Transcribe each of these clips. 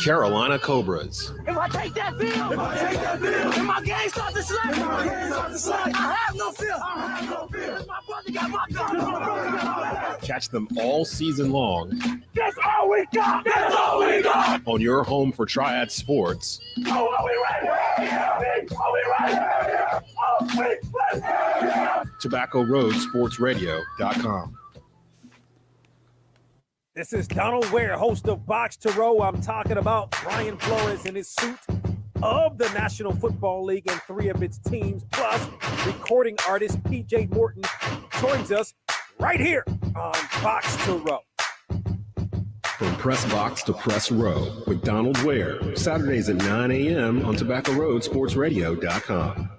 Carolina Cobras. If I take that field, and my game starts to slide, I have no fear. My brother got my gun. Catch them all season long. That's all we got. That's all we got. On your home for Triad Sports. Oh, are we ready? Are we ready? Oh, we ready? TobaccoRoadSportsRadio.com. This is Donald Ware, host of Box to Row. I'm talking about Brian Flores in his suit of the National Football League and 3 of its teams. Plus, recording artist P.J. Morton joins us right here on Box to Row. From press box to press row with Donald Ware. Saturdays at 9 a.m. on TobaccoRoadSportsRadio.com.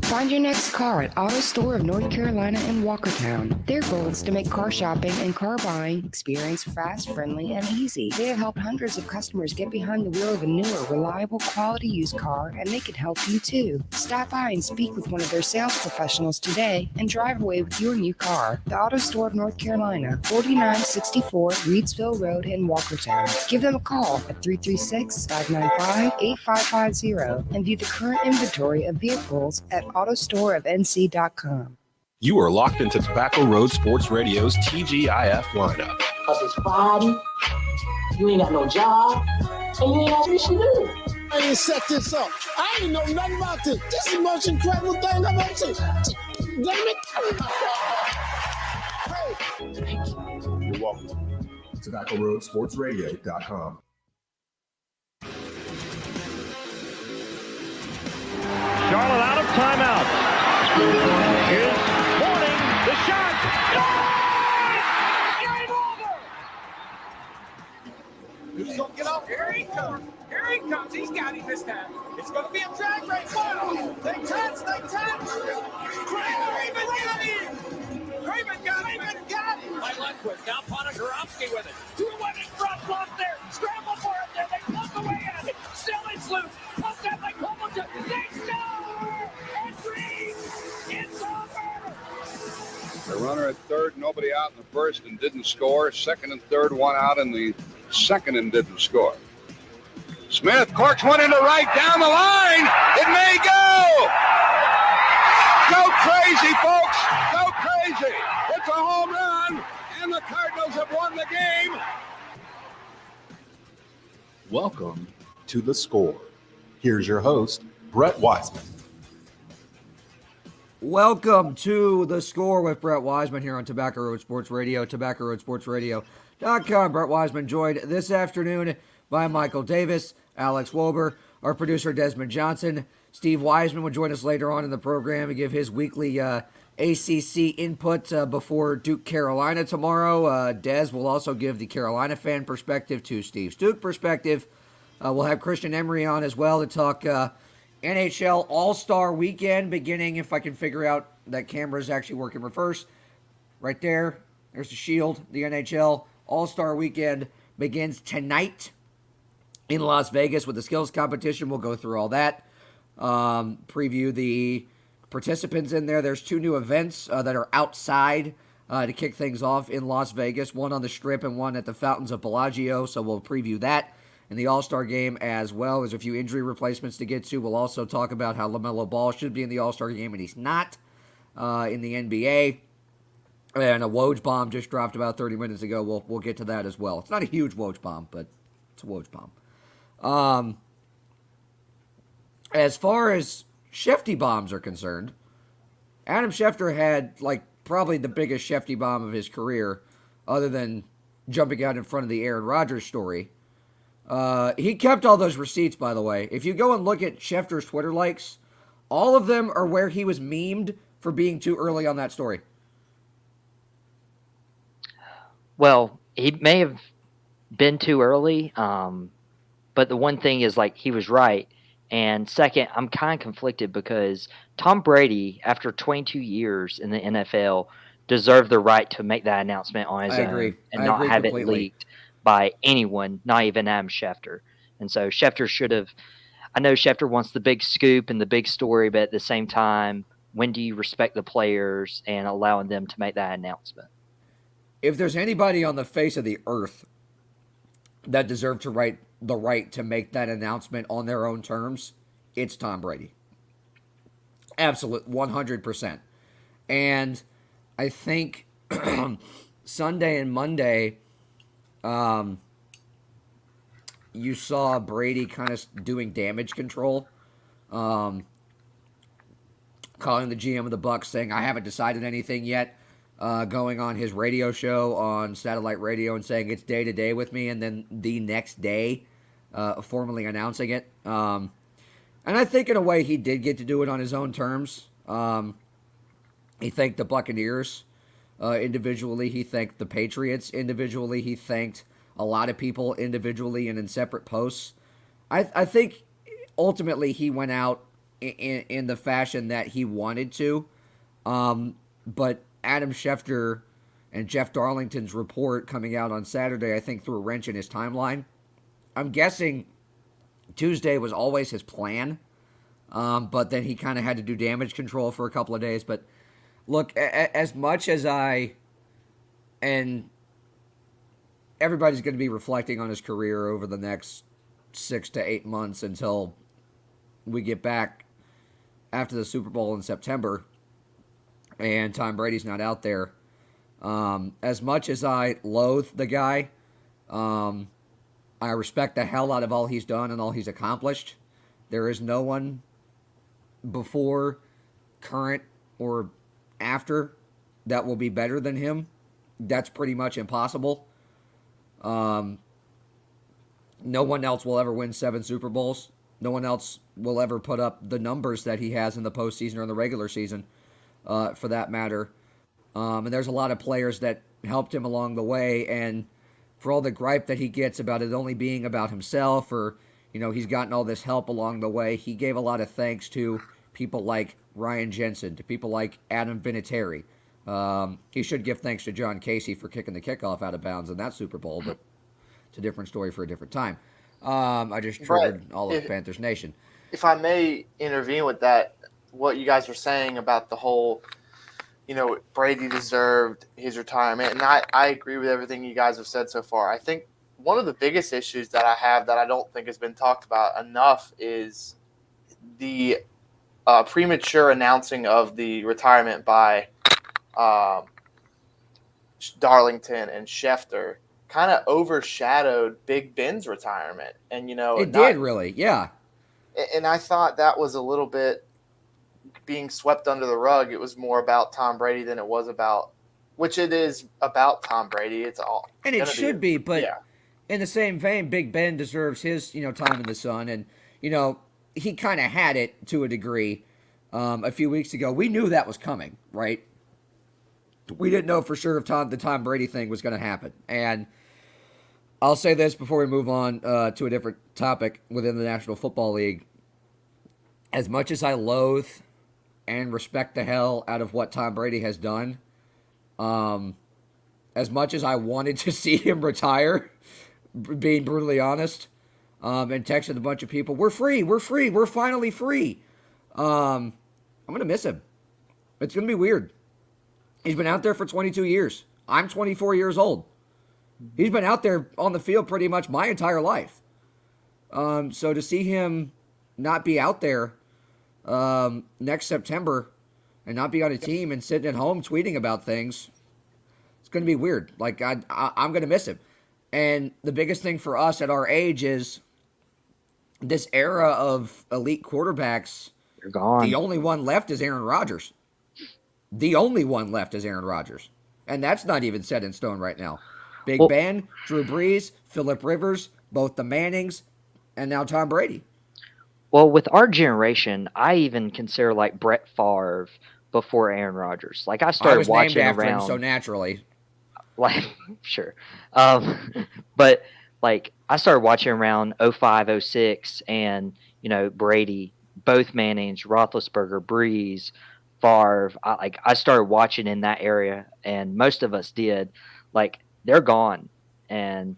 Find your next car at Auto Store of North Carolina in Walkertown. Their goal is to make car shopping and car buying experience fast, friendly, and easy. They have helped hundreds of customers get behind the wheel of a newer, reliable, quality used car, and they can help you too. Stop by and speak with one of their sales professionals today and drive away with your new car. The Auto Store of North Carolina, 4964 Reedsville Road in Walkertown. Give them a call at 336-595-8550 and view the current inventory of vehicles at autostoreofnc.com. You are locked into Tobacco Road Sports Radio's TGIF lineup. Cause it's Friday, you ain't got no job, and you ain't got shit to do. I ain't set this up. I ain't know nothing about this. This is the most incredible thing I've ever seen. Damn it. Hey. You're welcome. TobaccoRoadSportsRadio.com. Charlotte out of timeout. Here's Morning, the shot. Game over. Who's going to get up? Here he comes. Here he comes. He's got him this time. It's going to be a drag race. Wow. They touch. Craven got him. Craven got him. By Lundquist. Now Ponikarovsky with it. 2-1 in front. Block there. Scramble for it there. They plug away at it. Still it's loose. Pumped that by Clemens. They score. And it's over. The runner at third, nobody out in the first and didn't score. Second and third, one out in the second and didn't score. Smith corks one into right down the line. It may go. Go crazy, folks. Go crazy. It's a home run, and the Cardinals have won the game. Welcome to The Score. Here's your host, Brett Wiseman. Welcome to The Score with Brett Wiseman here on Tobacco Road Sports Radio, TobaccoRoadSportsRadio.com. Brett Wiseman joined this afternoon by Michael Davis, Alex Wober, our producer Desmond Johnson. Steve Wiseman will join us later on in the program and give his weekly ACC input before Duke Carolina tomorrow. Des will also give the Carolina fan perspective to Steve's Duke perspective. We'll have Christian Emery on as well to talk NHL All-Star Weekend beginning, if I can figure out that camera is actually working reverse. Right there. There's the shield. The NHL All-Star Weekend begins tonight in Las Vegas with the skills competition. We'll go through all that. Preview the participants in there. There's 2 new events that are outside to kick things off in Las Vegas. One on the Strip and one at the Fountains of Bellagio. So we'll preview that in the All-Star game as well. There's a few injury replacements to get to. We'll also talk about how LaMelo Ball should be in the All-Star game and he's not in the NBA. And a Woj bomb just dropped about 30 minutes ago. We'll get to that as well. It's not a huge Woj bomb, but it's a Woj bomb. As far as Shefty bombs are concerned, Adam Schefter had probably the biggest Shefty bomb of his career, other than jumping out in front of the Aaron Rodgers story. He kept all those receipts, by the way. If you go and look at Schefter's Twitter likes, all of them are where he was memed for being too early on that story. Well, he may have been too early, but the one thing is, he was right. And second, I'm kind of conflicted because Tom Brady, after 22 years in the NFL, deserved the right to make that announcement on his own and not have it leaked by anyone, not even Adam Schefter. And so Schefter should have – I know Schefter wants the big scoop and the big story, but at the same time, when do you respect the players and allowing them to make that announcement? if there's anybody on the face of the earth that deserved the right to make that announcement on their own terms, it's Tom Brady. Absolute 100%. And I think Sunday and Monday, you saw Brady kind of doing damage control, calling the GM of the Bucs, saying, I haven't decided anything yet, going on his radio show on satellite radio and saying it's day to day with me, and then the next day formally announcing it. And I think in a way he did get to do it on his own terms. He thanked the Buccaneers individually. He thanked the Patriots individually. He thanked a lot of people individually and in separate posts. I think ultimately he went out in the fashion that he wanted to. But Adam Schefter and Jeff Darlington's report coming out on Saturday, I think, threw a wrench in his timeline. I'm guessing Tuesday was always his plan, but then he kind of had to do damage control for a couple of days. But look, as much as and everybody's going to be reflecting on his career over the next 6 to 8 months until we get back after the Super Bowl in September and Tom Brady's not out there. As much as I loathe the guy, I respect the hell out of all he's done and all he's accomplished. There is no one before, current, or after that will be better than him. That's pretty much impossible. No one else will ever win 7 Super Bowls. No one else will ever put up the numbers that he has in the postseason or in the regular season, for that matter. And there's a lot of players that helped him along the way, and for all the gripe that he gets about it only being about himself, or, he's gotten all this help along the way, he gave a lot of thanks to people like Ryan Jensen, to people like Adam Vinatieri. He should give thanks to John Casey for kicking the kickoff out of bounds in that Super Bowl, but it's a different story for a different time. I just triggered all of Panthers Nation. If I may intervene with that, what you guys were saying about the whole, Brady deserved his retirement, and I agree with everything you guys have said so far. I think one of the biggest issues that I have that I don't think has been talked about enough is the premature announcing of the retirement by Darlington and Schefter kind of overshadowed Big Ben's retirement. And, it did really, yeah. And I thought that was a little bit being swept under the rug. It was more about Tom Brady than it was about, which it is about Tom Brady. It's all. And it should be, but in the same vein, Big Ben deserves his, time in the sun. And, he kind of had it to a degree a few weeks ago. We knew that was coming, right? We didn't know for sure if the Tom Brady thing was going to happen. And I'll say this before we move on to a different topic within the National Football League. As much as I loathe and respect the hell out of what Tom Brady has done, as much as I wanted to see him retire, being brutally honest, and texted a bunch of people, we're free, we're finally free. I'm going to miss him. It's going to be weird. He's been out there for 22 years. I'm 24 years old. He's been out there on the field pretty much my entire life. So to see him not be out there next September and not be on a team and sitting at home tweeting about things, it's going to be weird. Like, I'm going to miss him. And the biggest thing for us at our age is this era of elite quarterbacks. They're gone. The only one left is Aaron Rodgers. The only one left is Aaron Rodgers. And that's not even set in stone right now. Big Ben, Drew Brees, Phillip Rivers, both the Mannings, and now Tom Brady. Well, with our generation, I even consider like Brett Favre before Aaron Rodgers. Like I started watching named after around him so naturally. Like sure. But like I started watching around 05, 06 and Brady, both Mannings, Roethlisberger, Brees, Favre. I started watching in that area, and most of us did. Like they're gone, and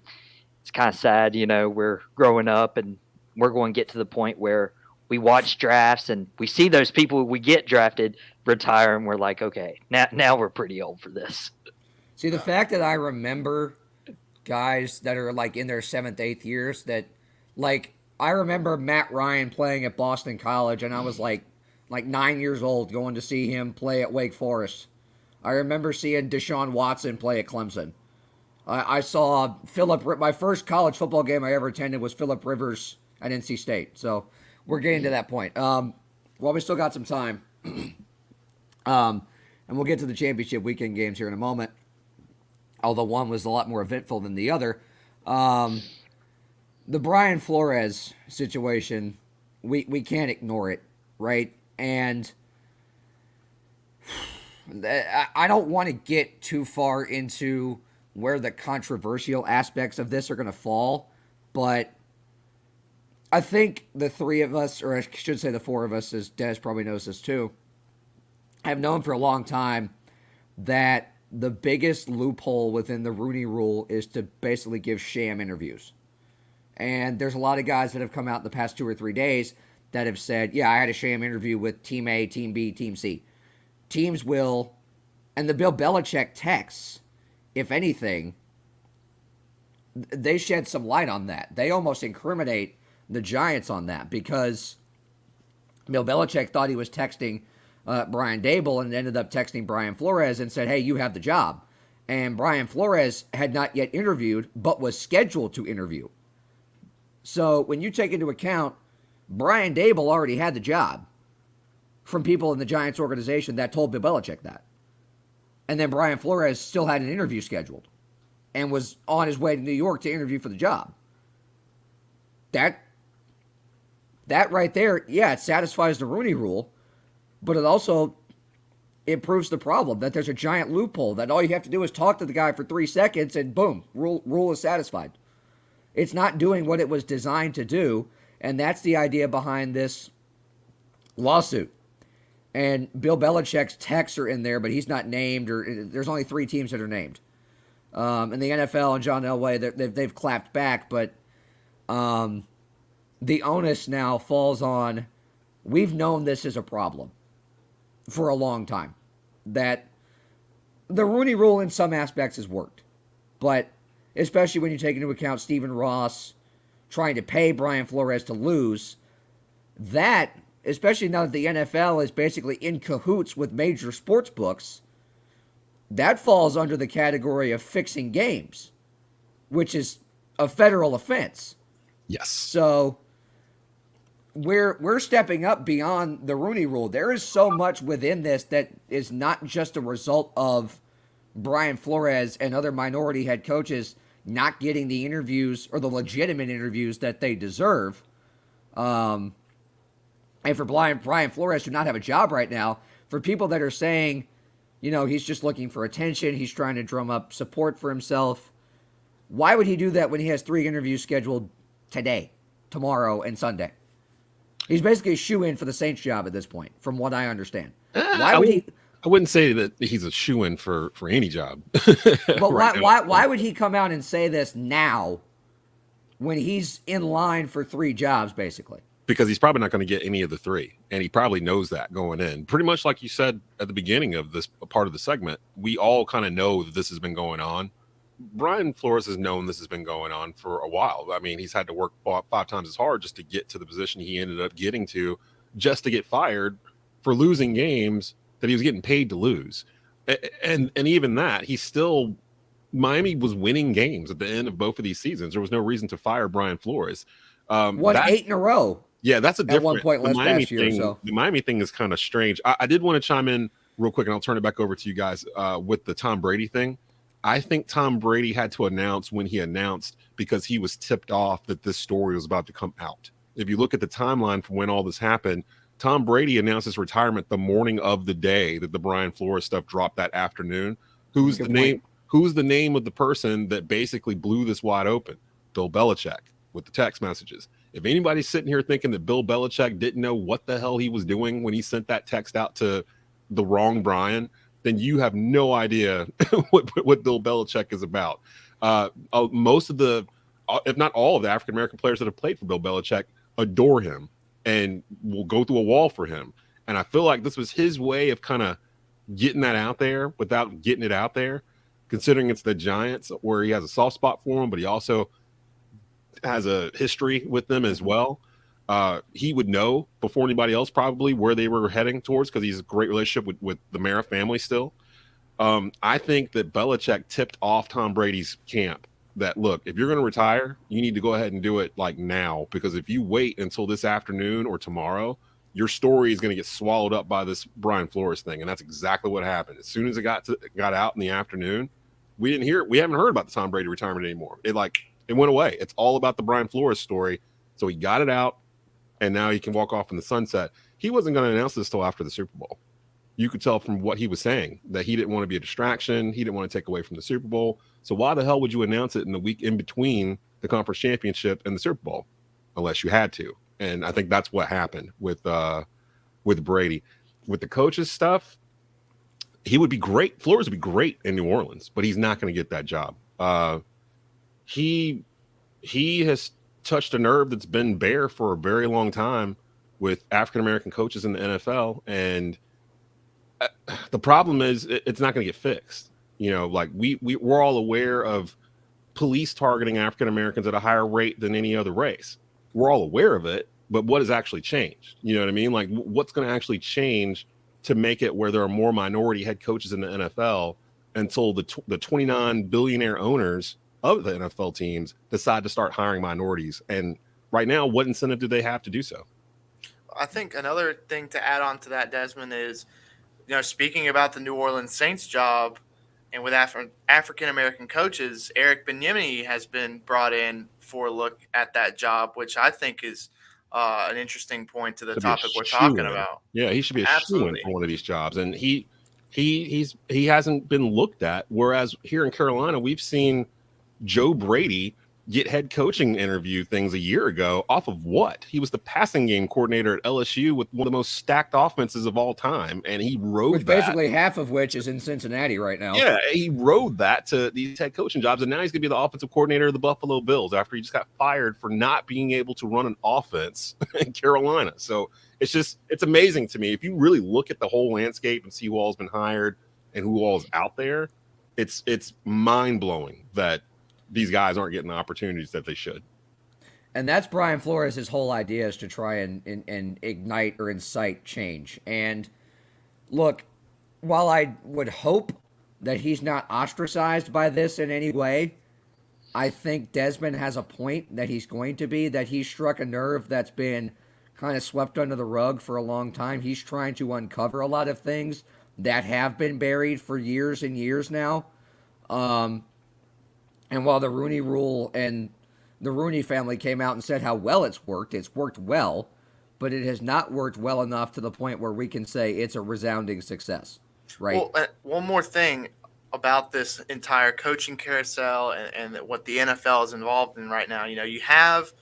it's kind of sad. We're growing up, and we're going to get to the point where we watch drafts and we see those people we get drafted retire, and we're like, okay, now we're pretty old for this. See, the fact that I remember guys that are like in their 7th, 8th years that, like, I remember Matt Ryan playing at Boston College, and I was like 9 years old going to see him play at Wake Forest. I remember seeing Deshaun Watson play at Clemson. I saw my first college football game I ever attended was Phillip Rivers at NC State. So we're getting to that point. Well, we still got some time. And we'll get to the championship weekend games here in a moment. Although one was a lot more eventful than the other. The Brian Flores situation, we can't ignore it, right? And I don't want to get too far into where the controversial aspects of this are going to fall, but I think the three of us, or I should say the four of us, as Des probably knows this too, have known for a long time that the biggest loophole within the Rooney Rule is to basically give sham interviews. And there's a lot of guys that have come out in the past 2 or 3 days that have said, yeah, I had a sham interview with Team A, Team B, Team C. Teams will, and the Bill Belichick texts, if anything, they shed some light on that. They almost incriminate the Giants on that because Bill Belichick thought he was texting Brian Dable and ended up texting Brian Flores and said, hey, you have the job. And Brian Flores had not yet interviewed, but was scheduled to interview. So when you take into account, Brian Dable already had the job from people in the Giants organization that told Bill Belichick that. And then Brian Flores still had an interview scheduled and was on his way to New York to interview for the job. That right there, yeah, it satisfies the Rooney Rule, but it proves the problem that there's a giant loophole that all you have to do is talk to the guy for 3 seconds and boom, rule is satisfied. It's not doing what it was designed to do, and that's the idea behind this lawsuit. And Bill Belichick's texts are in there, but he's not named, or there's only 3 teams that are named. And the NFL and John Elway, they've clapped back, but the onus now falls on, we've known this is a problem for a long time, that the Rooney Rule in some aspects has worked, but especially when you take into account Stephen Ross trying to pay Brian Flores to lose, that, especially now that the NFL is basically in cahoots with major sports books, that falls under the category of fixing games, which is a federal offense. Yes. So we're stepping up beyond the Rooney Rule. There is so much within this that is not just a result of Brian Flores and other minority head coaches not getting the interviews or the legitimate interviews that they deserve. And for Brian Flores to not have a job right now, for people that are saying, you know, he's just looking for attention, he's trying to drum up support for himself, why would he do that when he has 3 interviews scheduled today, tomorrow, and Sunday? He's basically a shoe-in for the Saints job at this point, from what I understand. Why would he? I wouldn't say that he's a shoe-in for any job. But why would he come out and say this now when he's in line for 3 jobs, basically? Because he's probably not going to get any of the 3. And he probably knows that going in. Pretty much like you said at the beginning of this part of the segment, we all kind of know that this has been going on. Brian Flores has known this has been going on for a while. I mean, he's had to work 5 times as hard just to get to the position he ended up getting to, just to get fired for losing games that he was getting paid to lose. And even that, Miami was winning games at the end of both of these seasons. There was no reason to fire Brian Flores. Won 8 in a row. Yeah, that's a different. At one point last year. The Miami thing is kind of strange. I did want to chime in real quick, and I'll turn it back over to you guys with the Tom Brady thing. I think Tom Brady had to announce when he announced because he was tipped off that this story was about to come out. If you look at the timeline from when all this happened, Tom Brady announced his retirement the morning of the day that the Brian Flores stuff dropped that afternoon. Who's the name of the person that basically blew this wide open? Bill Belichick with the text messages. If anybody's sitting here thinking that Bill Belichick didn't know what the hell he was doing when he sent that text out to the wrong Brian, then you have no idea what Bill Belichick is about. Most of if not all of the African-American players that have played for Bill Belichick adore him and will go through a wall for him. And I feel like this was his way of kind of getting that out there without getting it out there. considering it's the Giants, where he has a soft spot for them, but he also has a history with them as well. He would know before anybody else probably where they were heading towards, because he's a great relationship with the Mara family still. I think that Belichick tipped off Tom Brady's camp that, look, if you're going to retire, you need to go ahead and do it like now, because if you wait until this afternoon or tomorrow, your story is going to get swallowed up by this Brian Flores thing. And that's exactly what happened. As soon as it got out in the afternoon, we haven't heard about the Tom Brady retirement anymore. It went away. It's all about the Brian Flores story. So he got it out, and now he can walk off in the sunset. He wasn't going to announce this till after the Super Bowl. You could tell from what he was saying that he didn't want to be a distraction. He didn't want to take away from the Super Bowl. So why the hell would you announce it in the week in between the conference championship and the Super Bowl, unless you had to? And I think that's what happened with Brady. With the coaches stuff, he would be great. Flores would be great in New Orleans, but he's not going to get that job. He has touched a nerve that's been bare for a very long time with African-American coaches in the NFL. And the problem is it's not going to get fixed. Like we're all aware of police targeting African-Americans at a higher rate than any other race. We're all aware of it, but what has actually changed? You know what I mean? Like, what's going to actually change to make it where there are more minority head coaches in the NFL until the 29 billionaire owners of the NFL teams decide to start hiring minorities? And right now, what incentive do they have to do so? I think another thing to add on to that, Desmond, is, speaking about the New Orleans Saints job and with African-American coaches, Eric Bieniemy has been brought in for a look at that job, which I think is an interesting point to the topic we're talking about. Yeah, he should be a shoo-in for one of these jobs. And he hasn't been looked at. Whereas here in Carolina, we've seen Joe Brady get head coaching interview things a year ago off of what? He was the passing game coordinator at LSU with one of the most stacked offenses of all time, and he rode basically half of which is in Cincinnati right now. Yeah, he rode that to these head coaching jobs, and now he's going to be the offensive coordinator of the Buffalo Bills after he just got fired for not being able to run an offense in Carolina. So it's amazing to me. If you really look at the whole landscape and see who all's been hired and who all's out there, it's mind-blowing that these guys aren't getting the opportunities that they should. And that's Brian Flores' whole idea, is to try and ignite or incite change. And look, while I would hope that he's not ostracized by this in any way, I think Desmond has a point that he's going to be, that he struck a nerve that's been kind of swept under the rug for a long time. He's trying to uncover a lot of things that have been buried for years and years now. And while the Rooney Rule and the Rooney family came out and said how well it's worked well, but it has not worked well enough to the point where we can say it's a resounding success, right? Well, one more thing about this entire coaching carousel and what the NFL is involved in right now. You have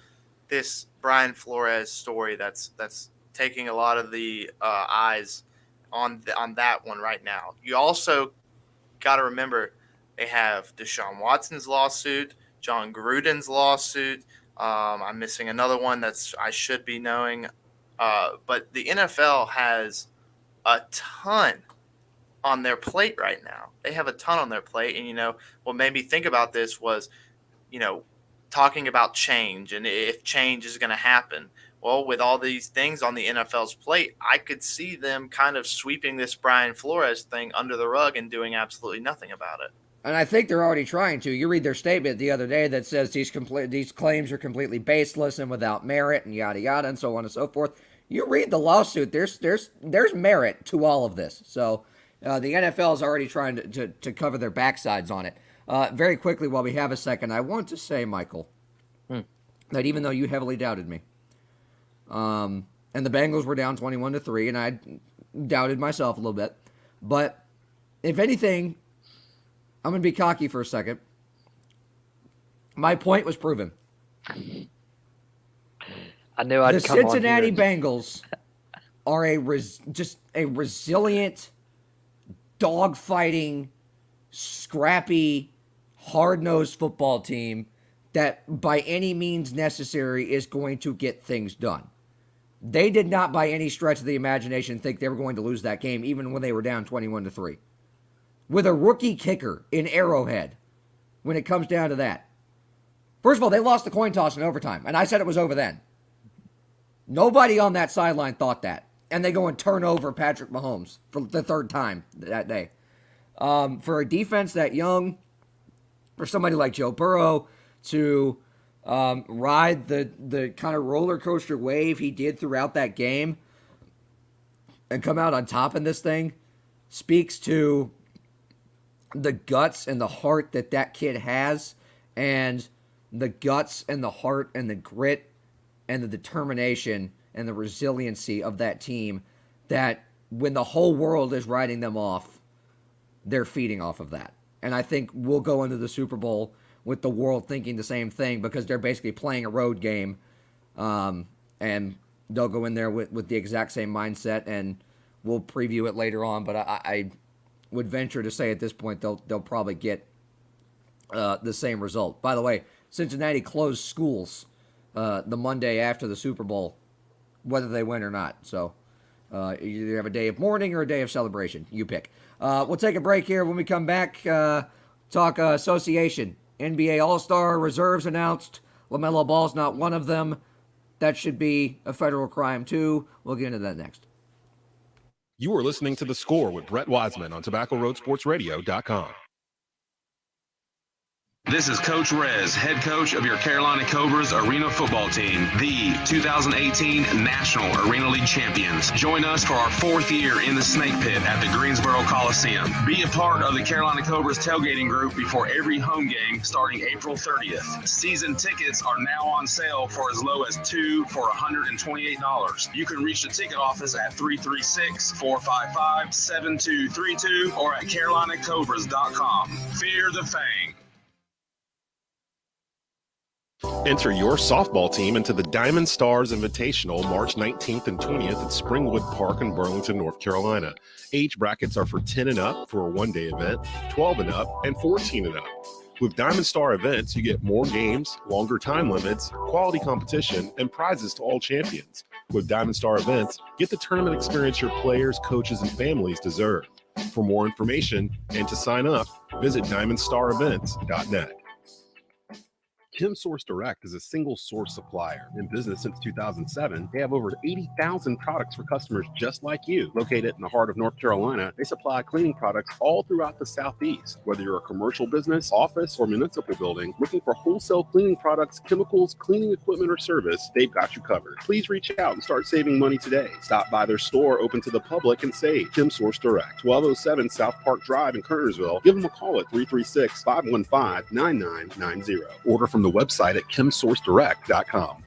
this Brian Flores story that's taking a lot of the eyes on that one right now. You also got to remember, they have Deshaun Watson's lawsuit, John Gruden's lawsuit. I'm missing another one I should be knowing. But the NFL has a ton on their plate right now. They have a ton on their plate. And, what made me think about this was, talking about change and if change is going to happen. Well, with all these things on the NFL's plate, I could see them kind of sweeping this Brian Flores thing under the rug and doing absolutely nothing about it. And I think they're already trying to. You read their statement the other day that says these claims are completely baseless and without merit and yada yada and so on and so forth. You read the lawsuit. There's merit to all of this. So the NFL is already trying to cover their backsides on it. Very quickly, while we have a second, I want to say, Michael, that even though you heavily doubted me, and the Bengals were down 21-3, and I doubted myself a little bit, but if anything, I'm going to be cocky for a second. My point was proven. I knew I'd the come Cincinnati on here. Bengals are just a resilient, dog-fighting, scrappy, hard-nosed football team that by any means necessary is going to get things done. They did not by any stretch of the imagination think they were going to lose that game even when they were down 21-3. with a rookie kicker in Arrowhead when it comes down to that. First of all, they lost the coin toss in overtime, and I said it was over then. Nobody on that sideline thought that. And they go and turn over Patrick Mahomes for the third time that day. For a defense that young, for somebody like Joe Burrow to ride the kind of roller coaster wave he did throughout that game and come out on top in this thing speaks to the guts and the heart that kid has, and the guts and the heart and the grit and the determination and the resiliency of that team, that when the whole world is writing them off, they're feeding off of that. And I think we'll go into the Super Bowl with the world thinking the same thing, because they're basically playing a road game, and they'll go in there with the exact same mindset, and we'll preview it later on. But I would venture to say at this point they'll probably get the same result. By the way, Cincinnati closed schools the Monday after the Super Bowl, whether they win or not. So you either have a day of mourning or a day of celebration. You pick. We'll take a break here. When we come back, talk association. NBA All-Star reserves announced. LaMelo Ball's not one of them. That should be a federal crime, too. We'll get into that next. You are listening to The Score with Brett Wiseman on TobaccoRoadSportsRadio.com. This is Coach Rez, head coach of your Carolina Cobras Arena football team, the 2018 National Arena League champions. Join us for our 4th year in the Snake Pit at the Greensboro Coliseum. Be a part of the Carolina Cobras tailgating group before every home game starting April 30th. Season tickets are now on sale for as low as 2 for $128. You can reach the ticket office at 336-455-7232 or at carolinacobras.com. Fear the Fang. Enter your softball team into the Diamond Stars Invitational March 19th and 20th at Springwood Park in Burlington, North Carolina. Age brackets are for 10 and up for a one-day event, 12 and up, and 14 and up. With Diamond Star events, you get more games, longer time limits, quality competition, and prizes to all champions. With Diamond Star events, get the tournament experience your players, coaches, and families deserve. For more information and to sign up, visit diamondStarEvents.net. Kim Source Direct is a single source supplier. In business since 2007, they have over 80,000 products for customers just like you. Located in the heart of North Carolina, they supply cleaning products all throughout the Southeast. Whether you're a commercial business, office, or municipal building, looking for wholesale cleaning products, chemicals, cleaning equipment, or service, they've got you covered. Please reach out and start saving money today. Stop by their store open to the public and save. Kim Source Direct, 1207 South Park Drive in Kernersville. Give them a call at 336-515-9990. Order from the website at kimsourcedirect.com.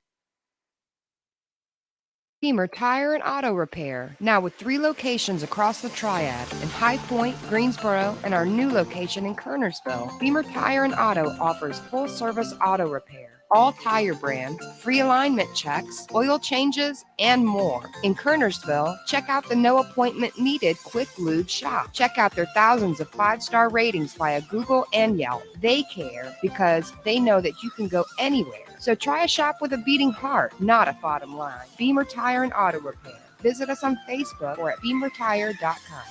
Beamer Tire and Auto Repair, now with 3 locations across the Triad in High Point, Greensboro, and our new location in Kernersville. Beamer Tire and Auto offers full-service auto repair, all tire brands, free alignment checks, oil changes, and more. In Kernersville, check out the no appointment needed Quick Lube shop. Check out their thousands of 5-star ratings via Google and Yelp. They care because they know that you can go anywhere. So try a shop with a beating heart, not a bottom line. Beamer Tire and Auto Repair. Visit us on Facebook or at beamertire.com.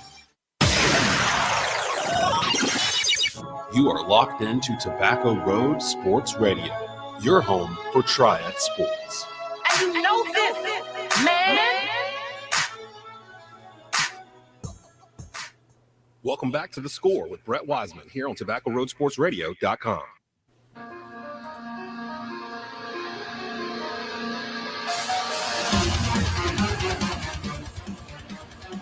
You are locked into Tobacco Road Sports Radio, your home for Triad Sports. And you know this, man. Welcome back to The Score with Brett Wiseman here on TobaccoRoadSportsRadio.com.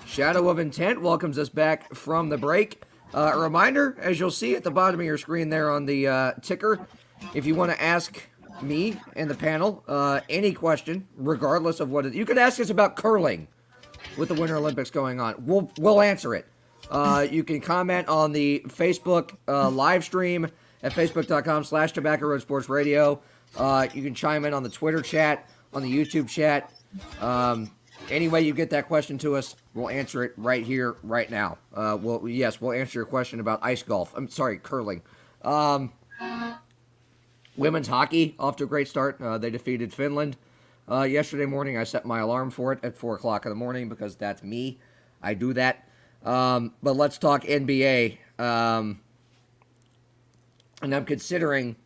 Shadow of Intent welcomes us back from the break. A reminder, as you'll see at the bottom of your screen there on the ticker, if you want to ask me and the panel any question, regardless of what it, you could ask us about curling with the Winter Olympics going on. We'll answer it. You can comment on the Facebook live stream at facebook.com/Tobacco Road Sports Radio. You can chime in on the Twitter chat, on the YouTube chat. Any way you get that question to us, we'll answer it right here, right now. We'll answer your question about ice golf. I'm sorry, curling. Women's hockey, off to a great start. They defeated Finland yesterday morning. I set my alarm for it at 4 o'clock in the morning because that's me. I do that. But let's talk NBA. And I'm considering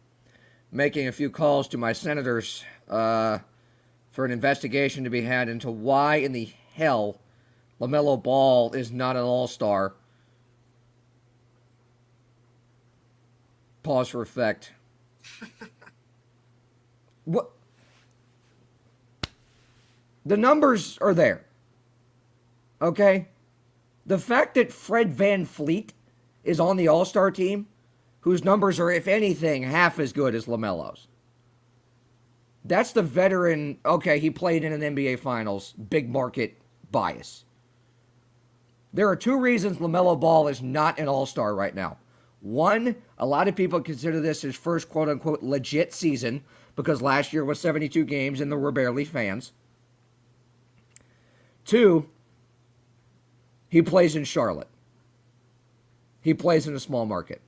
making a few calls to my senators for an investigation to be had into why in the hell LaMelo Ball is not an all-star. Pause for effect. What? The numbers are there. Okay? The fact that Fred VanVleet is on the All-Star team, whose numbers are, if anything, half as good as LaMelo's. That's the veteran, okay, he played in an NBA Finals, big market bias. There are two reasons LaMelo Ball is not an all-star right now. One, a lot of people consider this his first quote-unquote legit season because last year was 72 games and there were barely fans. Two, he plays in Charlotte. He plays in a small market.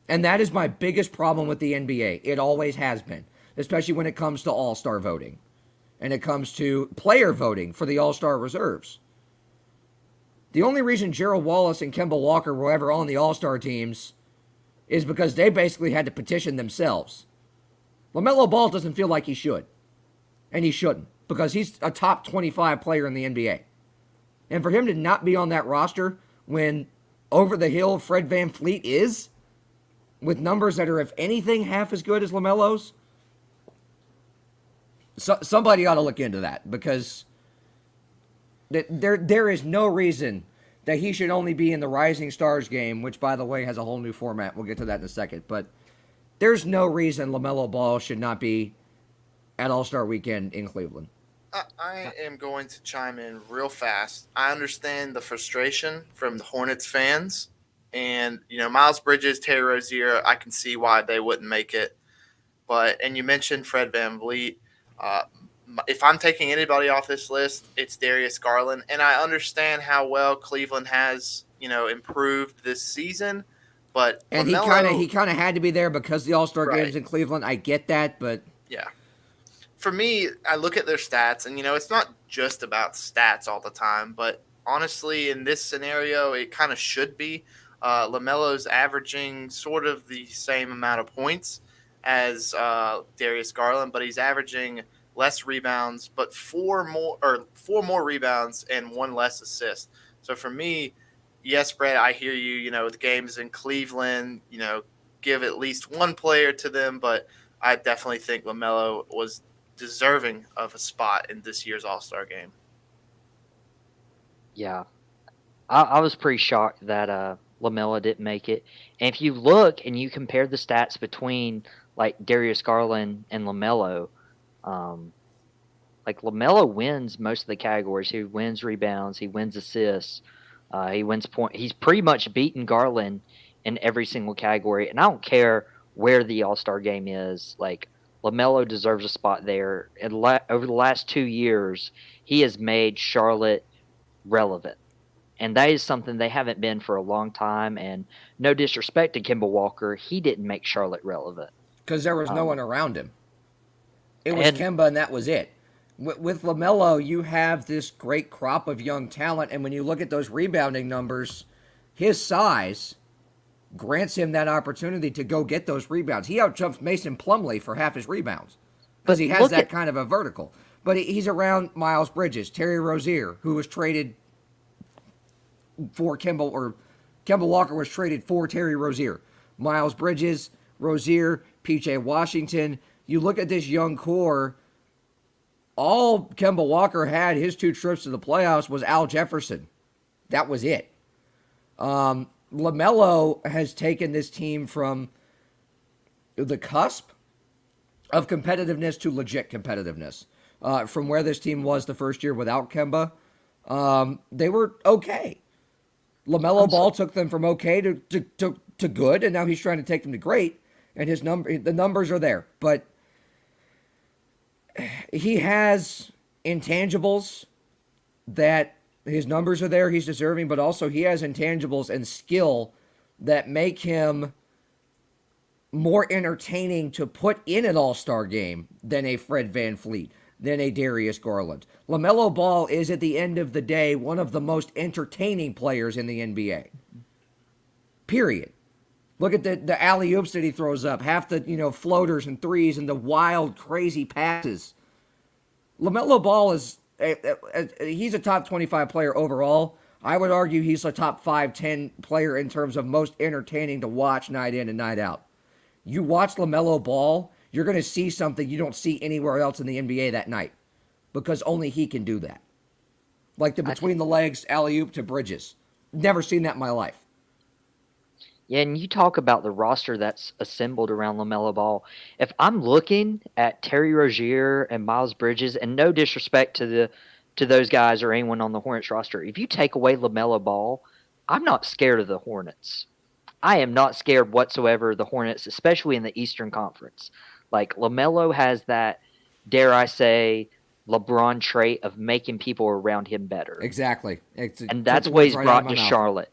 And that is my biggest problem with the NBA. It always has been, especially when it comes to all-star voting. And it comes to player voting for the all-star reserves. The only reason Gerald Wallace and Kemba Walker were ever on the all-star teams is because they basically had to petition themselves. LaMelo Ball doesn't feel like he should. And he shouldn't, because he's a top 25 player in the NBA. And for him to not be on that roster when over the hill Fred VanVleet is, with numbers that are, if anything, half as good as LaMelo's, somebody ought to look into that, because there is no reason that he should only be in the Rising Stars game, which, by the way, has a whole new format. We'll get to that in a second. But there's no reason LaMelo Ball should not be at All-Star Weekend in Cleveland. I am going to chime in real fast. I understand the frustration from the Hornets fans. And, Miles Bridges, Terry Rozier, I can see why they wouldn't make it. And you mentioned Fred VanVleet. If I'm taking anybody off this list, it's Darius Garland. And I understand how well Cleveland has, improved this season. But and LaMelo, he kind of had to be there because the All-Star game's in Cleveland. I get that, but yeah. For me, I look at their stats, and, it's not just about stats all the time. But honestly, in this scenario, it kind of should be. LaMelo's averaging sort of the same amount of points as Darius Garland, but he's averaging less rebounds, but four more rebounds and one less assist. So for me, yes, Brett, I hear you. The game's in Cleveland. Give at least one player to them, but I definitely think LaMelo was deserving of a spot in this year's All-Star game. Yeah, I was pretty shocked that LaMelo didn't make it. And if you look and you compare the stats between like Darius Garland and LaMelo, like LaMelo wins most of the categories. He wins rebounds, he wins assists, he wins points. He's pretty much beaten Garland in every single category. And I don't care where the All-Star game is. Like LaMelo deserves a spot there. Over the last 2 years, he has made Charlotte relevant. And that is something they haven't been for a long time. And no disrespect to Kemba Walker, he didn't make Charlotte relevant. Because there was no one around him. It was Kemba, and that was it. With LaMelo, you have this great crop of young talent. And when you look at those rebounding numbers, his size grants him that opportunity to go get those rebounds. He outjumps Mason Plumlee for half his rebounds. Because he has that kind of a vertical. But he's around Miles Bridges, Terry Rozier, who was traded for Kemba Walker was traded for Terry Rozier. Miles Bridges, Rozier, P.J. Washington. You look at this young core, all Kemba Walker had his 2 trips to the playoffs was Al Jefferson. That was it. LaMelo has taken this team from the cusp of competitiveness to legit competitiveness. From where this team was the first year without Kemba, they were okay. LaMelo Ball took them from okay to good, and now he's trying to take them to great, and the numbers are there. But he has intangibles that his numbers are there, he's deserving, but also he has intangibles and skill that make him more entertaining to put in an all-star game than a Fred VanVleet, than a Darius Garland. LaMelo Ball is, at the end of the day, one of the most entertaining players in the NBA. Period. Look at the alley-oops that he throws up, half the floaters and threes and the wild, crazy passes. LaMelo Ball is he's a top 25 player overall. I would argue he's a top 5-10 player in terms of most entertaining to watch night in and night out. You watch LaMelo Ball, you're going to see something you don't see anywhere else in the NBA that night, because only he can do that. Like the between the legs alley-oop to Bridges. Never seen that in my life. Yeah, and you talk about the roster that's assembled around LaMelo Ball. If I'm looking at Terry Rozier and Miles Bridges, and no disrespect to those guys or anyone on the Hornets roster, if you take away LaMelo Ball, I'm not scared of the Hornets. I am not scared whatsoever of the Hornets, especially in the Eastern Conference. Like, LaMelo has that, dare I say, LeBron trait of making people around him better. Exactly. And that's what he's brought to Charlotte.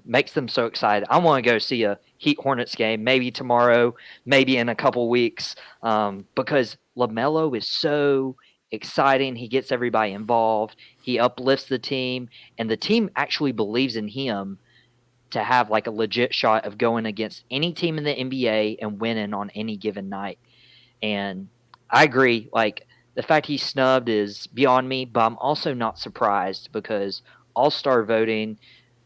Makes them so excited. I want to go see a Heat Hornets game, maybe tomorrow, maybe in a couple weeks, because LaMelo is so exciting. He gets everybody involved. He uplifts the team, and the team actually believes in him to have like a legit shot of going against any team in the NBA and winning on any given night. And I agree, like, the fact he's snubbed is beyond me, but I'm also not surprised, because all-star voting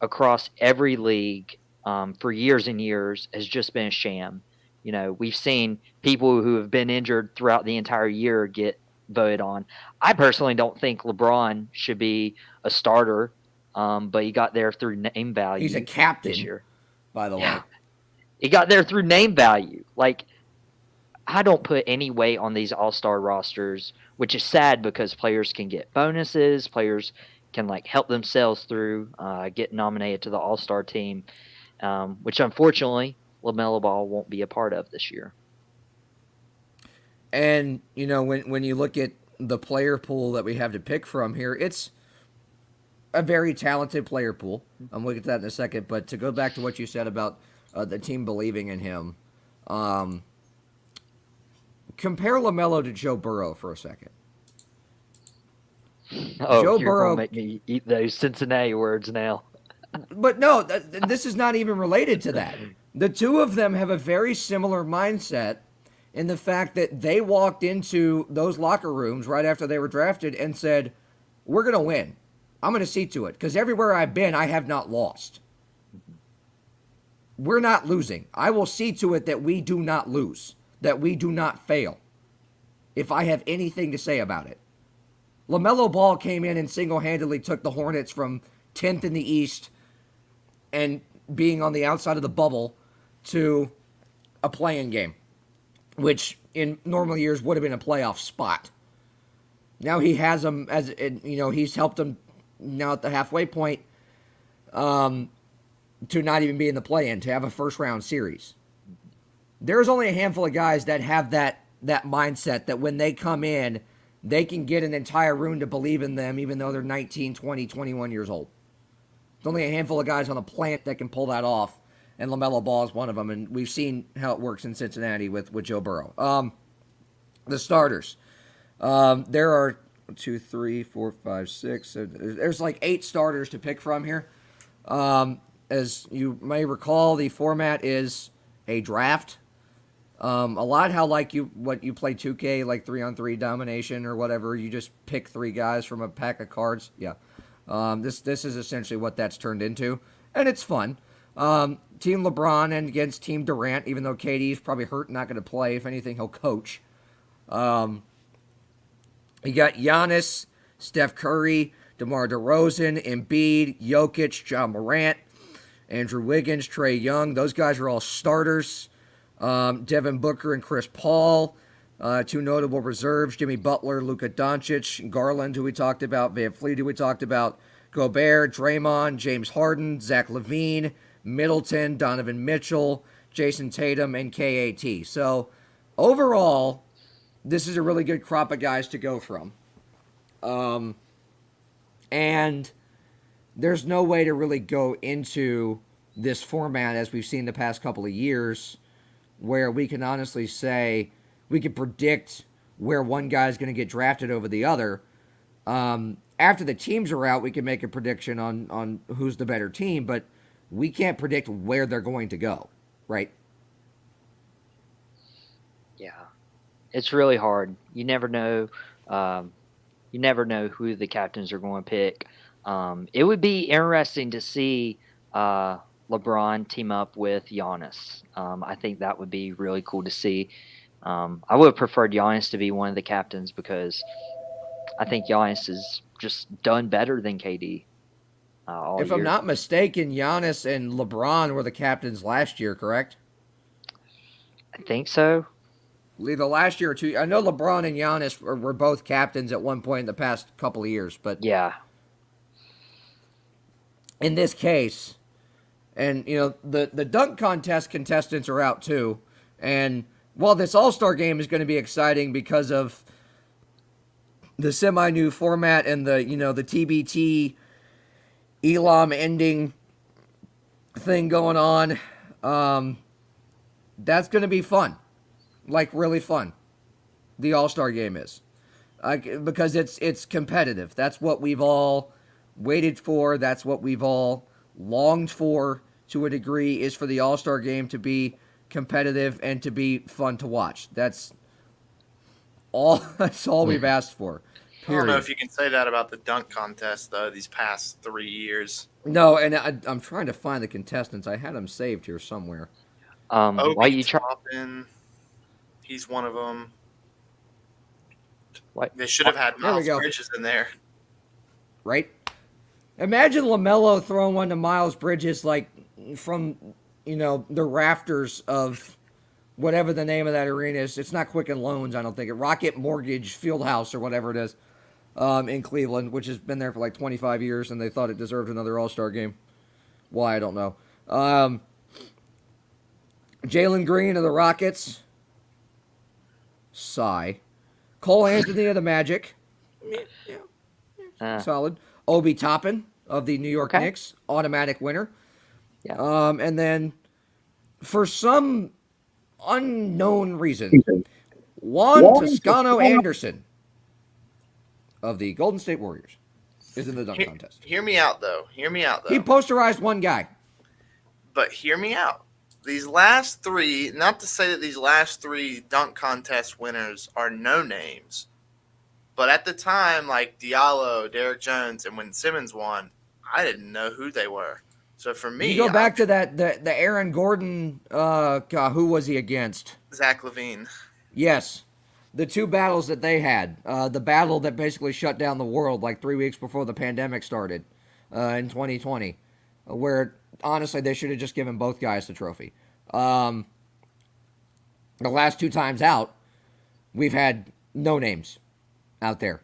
across every league for years and years has just been a sham. We've seen people who have been injured throughout the entire year get voted on. I personally don't think LeBron should be a starter, but he got there through name value. He's a captain this year, by the way. He got there through name value. Like, I don't put any weight on these all-star rosters, which is sad, because players can get bonuses, players can like help themselves through, get nominated to the all-star team, which unfortunately LaMelo Ball won't be a part of this year. And, when you look at the player pool that we have to pick from here, it's a very talented player pool. I'm looking at that in a second. But to go back to what you said about the team believing in him, compare LaMelo to Joe Burrow for a second. Oh, Joe you're Burrow gonna make me eat those Cincinnati words now. But no, this is not even related to that. The two of them have a very similar mindset in the fact that they walked into those locker rooms right after they were drafted and said, we're going to win. I'm going to see to it, because everywhere I've been, I have not lost. We're not losing. I will see to it that we do not lose, that we do not fail, if I have anything to say about it. LaMelo Ball came in and single-handedly took the Hornets from 10th in the East and being on the outside of the bubble to a play-in game, which in normal years would have been a playoff spot. Now he has them he's helped them now at the halfway point to not even be in the play-in, to have a first-round series. There's only a handful of guys that have that mindset that when they come in, they can get an entire room to believe in them, even though they're 19, 20, 21 years old. There's only a handful of guys on the planet that can pull that off, and LaMelo Ball is one of them, and we've seen how it works in Cincinnati with Joe Burrow. The starters. There are 1, 2, 3, 4, 5, 6. There's like 8 starters to pick from here. As you may recall, the format is a draft. A lot how like you play 2K, like 3-on-3 domination or whatever. You just pick 3 guys from a pack of cards. Yeah. This is essentially what that's turned into, and it's fun. Team LeBron and against Team Durant, even though KD's probably hurt and not going to play. If anything, he'll coach. You got Giannis, Steph Curry, DeMar DeRozan, Embiid, Jokic, John Morant, Andrew Wiggins, Trae Young. Those guys are all starters. Devin Booker and Chris Paul. 2 notable reserves, Jimmy Butler, Luka Doncic, Garland, who we talked about, Van Fleet, who we talked about, Gobert, Draymond, James Harden, Zach LaVine, Middleton, Donovan Mitchell, Jason Tatum, and KAT. So, overall, this is a really good crop of guys to go from. And there's no way to really go into this format, as we've seen the past couple of years, where we can honestly say we can predict where one guy is going to get drafted over the other. After the teams are out, we can make a prediction on who's the better team, but we can't predict where they're going to go, right? Yeah, it's really hard. You never know. You never know who the captains are going to pick. It would be interesting to see LeBron team up with Giannis. I think that would be really cool to see. I would have preferred Giannis to be one of the captains because I think Giannis has just done better than KD. If I'm not mistaken, Giannis and LeBron were the captains last year, correct? I think so. Either last year or two. I know LeBron and Giannis were both captains at one point in the past couple of years, but yeah. In this case, and the dunk contest contestants are out too, and while this All-Star game is going to be exciting because of the semi-new format and the the TBT Elam ending thing going on, that's going to be fun. Like, really fun. The All-Star game is. Because it's competitive. That's what we've all waited for. That's what we've all longed for to a degree, is for the All-Star game to be competitive and to be fun to watch. That's all we've asked for. Period. I don't know if you can say that about the dunk contest, though, these past 3 years. No, and I'm trying to find the contestants. I had them saved here somewhere. Why you Toppin, he's one of them. They should have had Miles Bridges in there. Right? Imagine LaMelo throwing one to Miles Bridges like from, the rafters of whatever the name of that arena is. It's not Quicken Loans, I don't think. Rocket Mortgage Fieldhouse or whatever it is in Cleveland, which has been there for like 25 years, and they thought it deserved another All-Star game. Why, I don't know. Jalen Green of the Rockets. Sigh. Cole Anthony of the Magic. Solid. Obi Toppin of the New York Knicks. Automatic winner. Yeah. And then, for some unknown reason, Juan Toscano Anderson of the Golden State Warriors is in the dunk contest. Hear me out, though. He posterized one guy. But hear me out. These last three, not to say that these last three dunk contest winners are no names, but at the time, like Diallo, Derek Jones, and when Simmons won, I didn't know who they were. So for me, you go back to the Aaron Gordon. Who was he against? Zach LaVine. Yes, the two battles that they had. The battle that basically shut down the world like 3 weeks before the pandemic started in 2020, where honestly they should have just given both guys the trophy. The last two times out, we've had no names out there.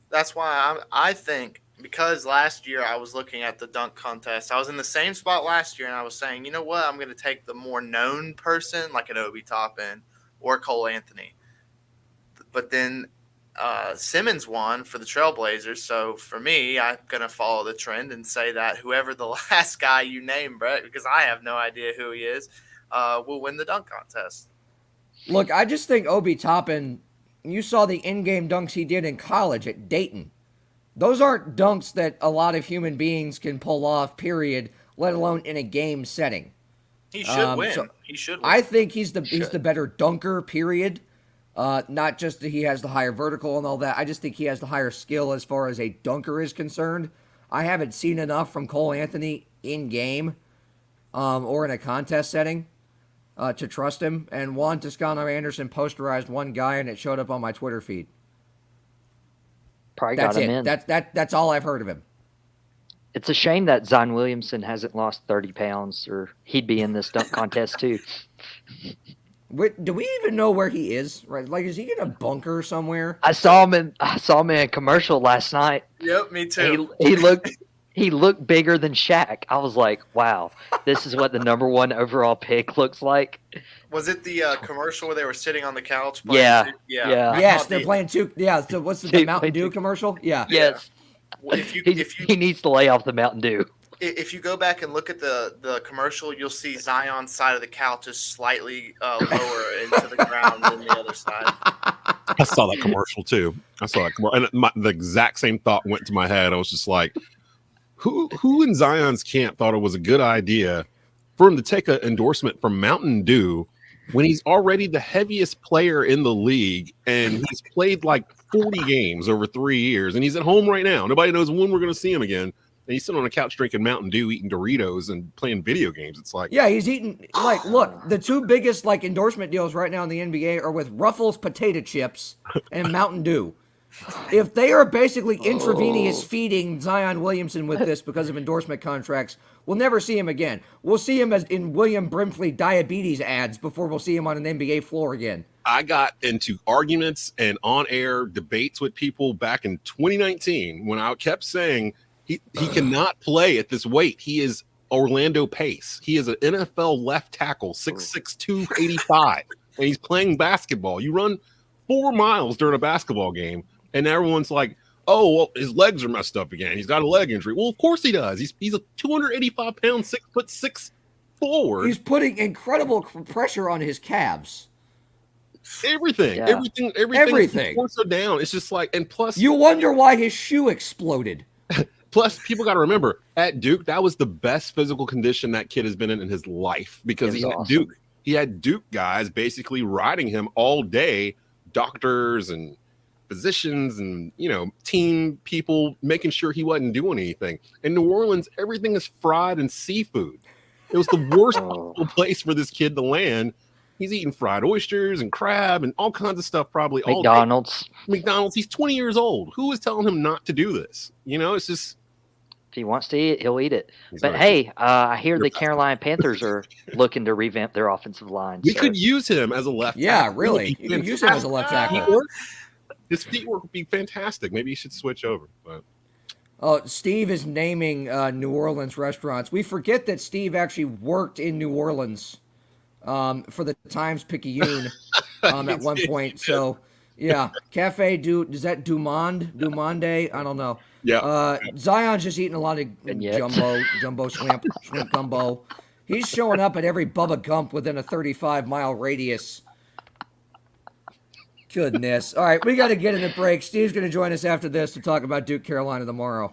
That's why I think, because last year I was looking at the dunk contest. I was in the same spot last year, and I was saying, you know what? I'm going to take the more known person, like an Obi Toppin or Cole Anthony. But then Simmons won for the Trailblazers. So for me, I'm going to follow the trend and say that whoever the last guy you name, Brett, because I have no idea who he is, will win the dunk contest. Look, I just think Obi Toppin, you saw the in-game dunks he did in college at Dayton. Those aren't dunks that a lot of human beings can pull off, period, let alone in a game setting. He should win. He should win. I think he's the better dunker, period. Not just that he has the higher vertical and all that. I just think he has the higher skill as far as a dunker is concerned. I haven't seen enough from Cole Anthony in-game or in a contest setting to trust him. And Juan Toscano Anderson posterized one guy, and it showed up on my Twitter feed. Probably That's got him it. in. That's all I've heard of him. It's a shame that Zion Williamson hasn't lost 30 pounds, or he'd be in this dunk contest too. Do we even know where he is? Right, like, is he in a bunker somewhere? I saw him in a commercial last night. Yep, me too. He looked bigger than Shaq. I was like, wow, this is what the number one overall pick looks like. Was it the commercial where they were sitting on the couch playing? Yeah. Yes, they're playing two. Yeah, so what's the Mountain Dew commercial? Yeah. Yes. Well, he needs to lay off the Mountain Dew. If you go back and look at the commercial, you'll see Zion's side of the couch is slightly lower into the ground than the other side. I saw that commercial too. And the exact same thought went to my head. I was just like, who in Zion's camp thought it was a good idea for him to take an endorsement from Mountain Dew when he's already the heaviest player in the league and he's played like 40 games over 3 years and he's at home right now. Nobody knows when we're going to see him again. And he's sitting on a couch drinking Mountain Dew, eating Doritos and playing video games. It's like, yeah, he's eating, like, look, the two biggest like endorsement deals right now in the NBA are with Ruffles potato chips and Mountain Dew. If they are basically intravenous feeding Zion Williamson with this because of endorsement contracts, we'll never see him again. We'll see him as in William Brimley diabetes ads before we'll see him on an NBA floor again. I got into arguments and on-air debates with people back in 2019 when I kept saying he cannot play at this weight. He is Orlando Pace. He is an NFL left tackle, 6'6", 285, and he's playing basketball. You run 4 miles during a basketball game, and everyone's like, oh, well, his legs are messed up again. He's got a leg injury. Well, of course he does. He's a 285-pound, 6'6" forward. He's putting incredible pressure on his calves. Everything. So down. It's just like, and plus, you wonder why his shoe exploded. Plus, people got to remember, at Duke, that was the best physical condition that kid has been in his life because he had Duke guys basically riding him all day, doctors and physicians and, team people making sure he wasn't doing anything. In New Orleans, everything is fried and seafood. It was the worst possible place for this kid to land. He's eating fried oysters and crab and all kinds of stuff probably all day. McDonald's. He's 20 years old. Who is telling him not to do this? It's just... If he wants to eat it, he'll eat it. But hey, I hear the Carolina Panthers are looking to revamp their offensive line. We could use him as a left tackle. Yeah, really. You could use him as a left tackle. His feet work would be fantastic. Maybe he should switch over. But Steve is naming New Orleans restaurants. We forget that Steve actually worked in New Orleans for the Times-Picayune at one point. So, yeah, Cafe is that Du Monde? I don't know. Yeah. Zion's just eating a lot of jumbo shrimp gumbo. He's showing up at every Bubba Gump within a 35-mile radius. Goodness. All right, we got to get in the break. Steve's going to join us after this to talk about Duke, Carolina tomorrow.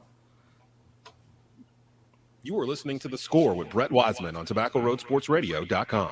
You are listening to The Score with Brett Wiseman on TobaccoRoadSportsRadio.com.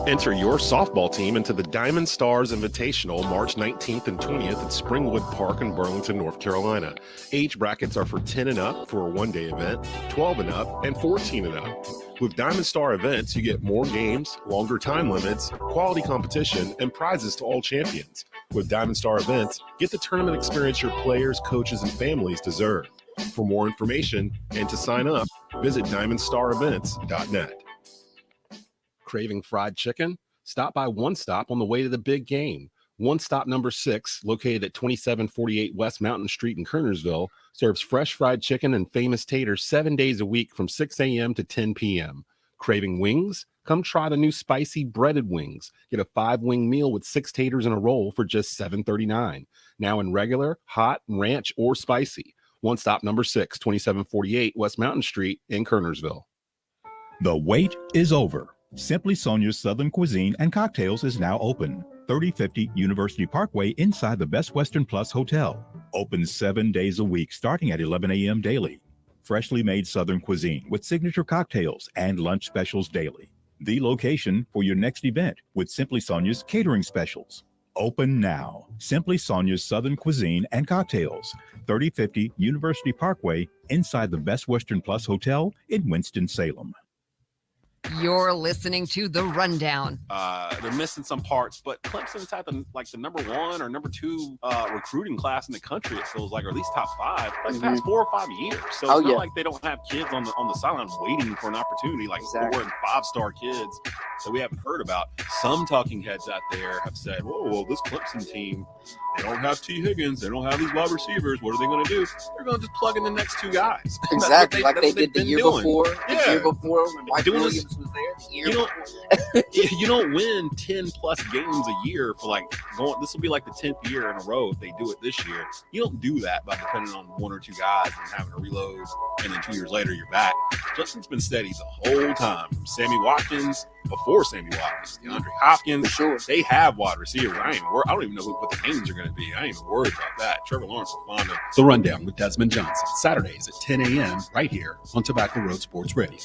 Enter your softball team into the Diamond Stars Invitational March 19th and 20th at Springwood Park in Burlington, North Carolina. Age brackets are for 10 and up for a one-day event, 12 and up, and 14 and up. With Diamond Star events, you get more games, longer time limits, quality competition, and prizes to all champions. With Diamond Star events, get the tournament experience your players, coaches, and families deserve. For more information and to sign up, visit DiamondStarEvents.net. Craving fried chicken? Stop by One Stop on the way to the big game. One Stop number 6, located at 2748 West Mountain Street in Kernersville, serves fresh fried chicken and famous taters 7 days a week from 6 a.m. to 10 p.m. Craving wings? Come try the new spicy breaded wings. Get a 5-wing meal with 6 taters and a roll for just $7.39. Now in regular, hot, ranch, or spicy. One Stop number 6, 2748 West Mountain Street in Kernersville. The wait is over. Simply Sonia's Southern Cuisine and Cocktails is now open. 3050 University Parkway inside the Best Western Plus Hotel. Open 7 days a week starting at 11 a.m. daily. Freshly made Southern cuisine with signature cocktails and lunch specials daily. The location for your next event with Simply Sonia's catering specials. Open now. Simply Sonia's Southern Cuisine and Cocktails. 3050 University Parkway inside the Best Western Plus Hotel in Winston-Salem. You're listening to The Rundown. They're missing some parts, but Clemson's had the number 1 or number 2 recruiting class in the country, it feels like, or at least top 5, like the past 4 or 5 years. So it's not like they don't have kids on the sideline waiting for an opportunity, like 4 and 5-star kids that we haven't heard about. Some talking heads out there have said, whoa, this Clemson team, they don't have T. Higgins, they don't have these wide receivers. What are they going to do? They're going to just plug in the next two guys. Exactly, like they did the year doing. before. Yeah. The year before when Mike Doing Williams this, was there. The year you don't win 10 plus games a year for like going. This will be like the 10th year in a row if they do it this year. You don't do that by depending on one or two guys and having to reload, and then 2 years later you're back. Justin's been steady the whole time. From Sammy Watkins, before Sammy Watkins, DeAndre Hopkins. Sure. They have wide receivers. I don't even know what the names are going to be. I ain't even worried about that. Trevor Lawrence will find it. The Rundown with Desmond Johnson, Saturdays at 10 a.m. right here on Tobacco Road Sports Radio.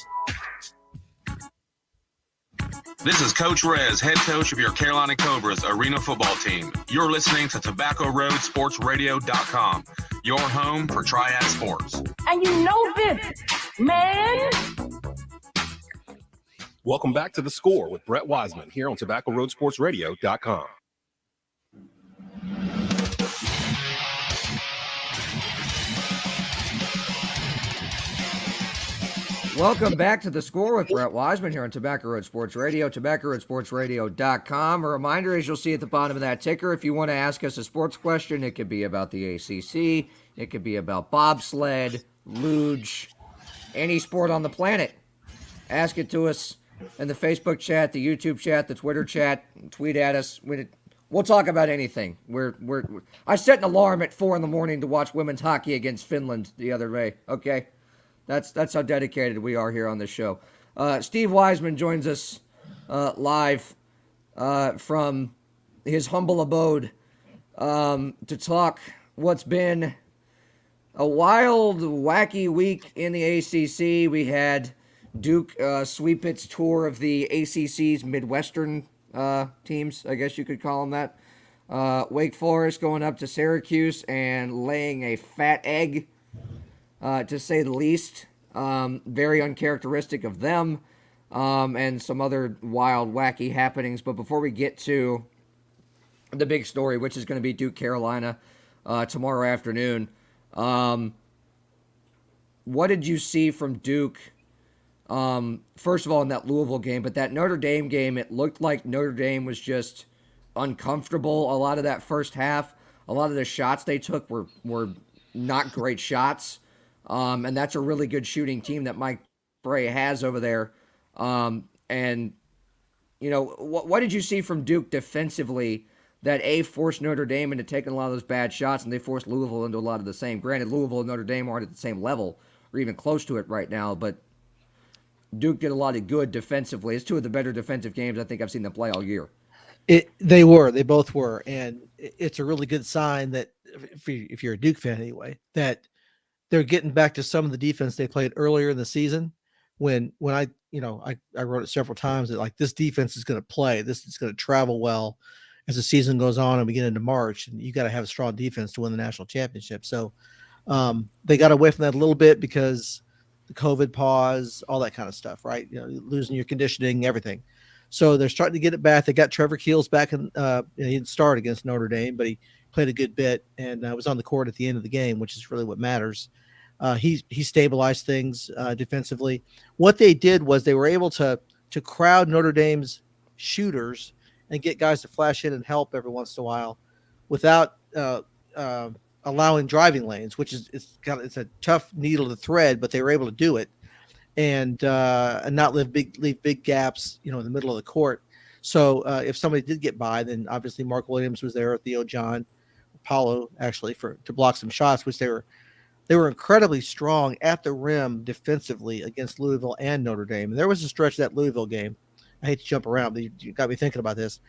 This is Coach Rez, head coach of your Carolina Cobras arena football team. You're listening to TobaccoRoadSportsRadio.com, your home for Triad Sports. And you know this, man. Welcome back to The Score with Brett Wiseman here on TobaccoRoadSportsRadio.com. Welcome back to The Score with Brett Wiseman here on Tobacco Road Sports Radio, TobaccoRoadSportsRadio.com. A reminder, as you'll see at the bottom of that ticker, if you want to ask us a sports question, it could be about the ACC, it could be about bobsled, luge, any sport on the planet. Ask it to us in the Facebook chat, the YouTube chat, the Twitter chat. Tweet at us. We'll talk about anything. I set an alarm at 4 a.m. to watch women's hockey against Finland the other day. Okay, that's how dedicated we are here on this show. Steve Wiseman joins us live from his humble abode to talk what's been a wild, wacky week in the ACC. We had Duke sweep its tour of the ACC's Midwestern teams, I guess you could call them that. Wake Forest going up to Syracuse and laying a fat egg, to say the least. Very uncharacteristic of them, and some other wild, wacky happenings. But before we get to the big story, which is going to be Duke, Carolina, tomorrow afternoon, what did you see from Duke? First of all, in that Louisville game, but that Notre Dame game, it looked like Notre Dame was just uncomfortable. A lot of that first half, a lot of the shots they took were not great shots. And that's a really good shooting team that Mike Bray has over there. And, you know, what did you see from Duke defensively that, A, forced Notre Dame into taking a lot of those bad shots, and they forced Louisville into a lot of the same? Granted, Louisville and Notre Dame aren't at the same level or even close to it right now, but Duke did a lot of good defensively. It's two of the better defensive games I think I've seen them play all year. They both were. And it's a really good sign that, if you're a Duke fan anyway, that they're getting back to some of the defense they played earlier in the season. When I wrote it several times that, like, this defense is going to play. This is going to travel well as the season goes on and we get into March. And you got to have a strong defense to win the national championship. So they got away from that a little bit because the COVID pause, all that kind of stuff, right? You know, losing your conditioning, everything. So they're starting to get it back. They got Trevor Keels back in. He didn't start against Notre Dame, but he played a good bit and was on the court at the end of the game, which is really what matters. He stabilized things defensively. What they did was they were able to crowd Notre Dame's shooters and get guys to flash in and help every once in a while without allowing driving lanes, which is it's a tough needle to thread, but they were able to do it and not leave big gaps, in the middle of the court. So if somebody did get by, then obviously Mark Williams was there, Theo John, Paulo actually to block some shots, which they were incredibly strong at the rim defensively against Louisville and Notre Dame. And there was a stretch of that Louisville game. I hate to jump around, but you got me thinking about this,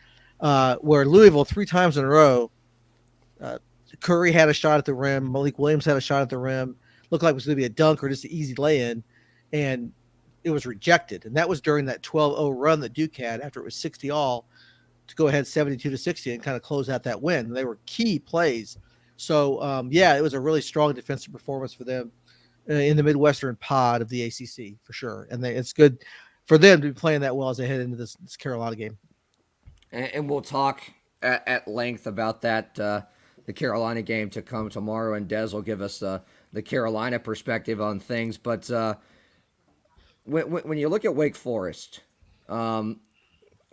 where Louisville 3 times in a row, Curry had a shot at the rim. Malik Williams had a shot at the rim. Looked like it was going to be a dunk or just an easy lay-in, and it was rejected. And that was during that 12-0 run that Duke had after it was 60-all to go ahead 72-60 and kind of close out that win. They were key plays. So, it was a really strong defensive performance for them in the Midwestern pod of the ACC for sure. And it's good for them to be playing that well as they head into this Carolina game. And we'll talk at length about that, the Carolina game to come tomorrow, and Des will give us the Carolina perspective on things. But when you look at Wake Forest,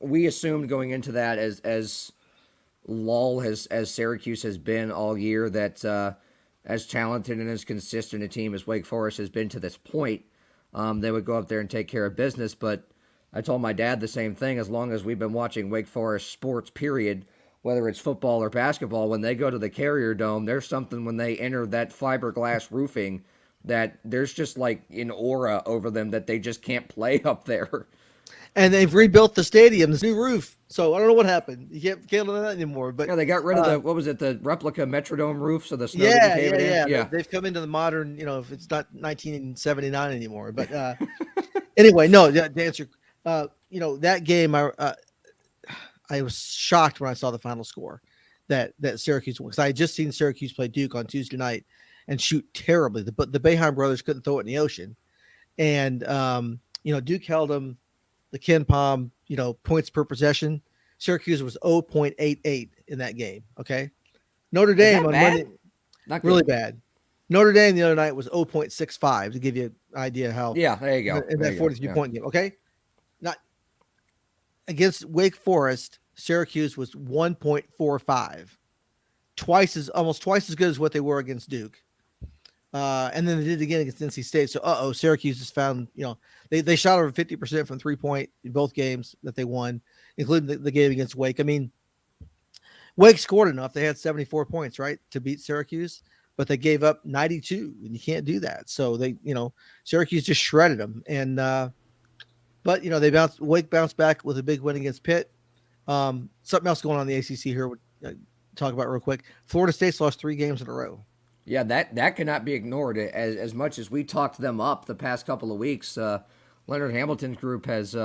we assumed going into that as lull as Syracuse has been all year, that as talented and as consistent a team as Wake Forest has been to this point, they would go up there and take care of business. But I told my dad the same thing. As long as we've been watching Wake Forest sports, period, whether it's football or basketball, when they go to the Carrier Dome, there's something when they enter that fiberglass roofing that there's just like an aura over them that they just can't play up there. And they've rebuilt the stadium, this new roof. So I don't know what happened. You can't do that anymore. But yeah, they got rid of the replica Metrodome roof, so the snow didn't cave it in. Yeah, they've come into the modern, if it's not 1979 anymore. But anyway, no, to answer, that game, I was shocked when I saw the final score that Syracuse won, because I had just seen Syracuse play Duke on Tuesday night and shoot terribly. The Boeheim brothers couldn't throw it in the ocean, and Duke held them. The Ken Pom, points per possession. Syracuse was 0.88 in that game. Okay. Notre Dame on Monday, not really bad. Notre Dame the other night was 0.65 to give you an idea how. Yeah, there you go. In that 43-point game. Okay. Not against Wake Forest, Syracuse was 1.45, almost twice as good as what they were against Duke. And then they did it again against NC State. So, Syracuse has found, they shot over 50% from 3-point in both games that they won, including the game against Wake. I mean, Wake scored enough. They had 74 points, right, to beat Syracuse, but they gave up 92, and you can't do that. So Syracuse just shredded them. And, but Wake bounced back with a big win against Pitt. Something else going on in the ACC here. We'll talk about real quick. Florida State's lost 3 games in a row. Yeah, that cannot be ignored. As much as we talked them up the past couple of weeks, Leonard Hamilton's group has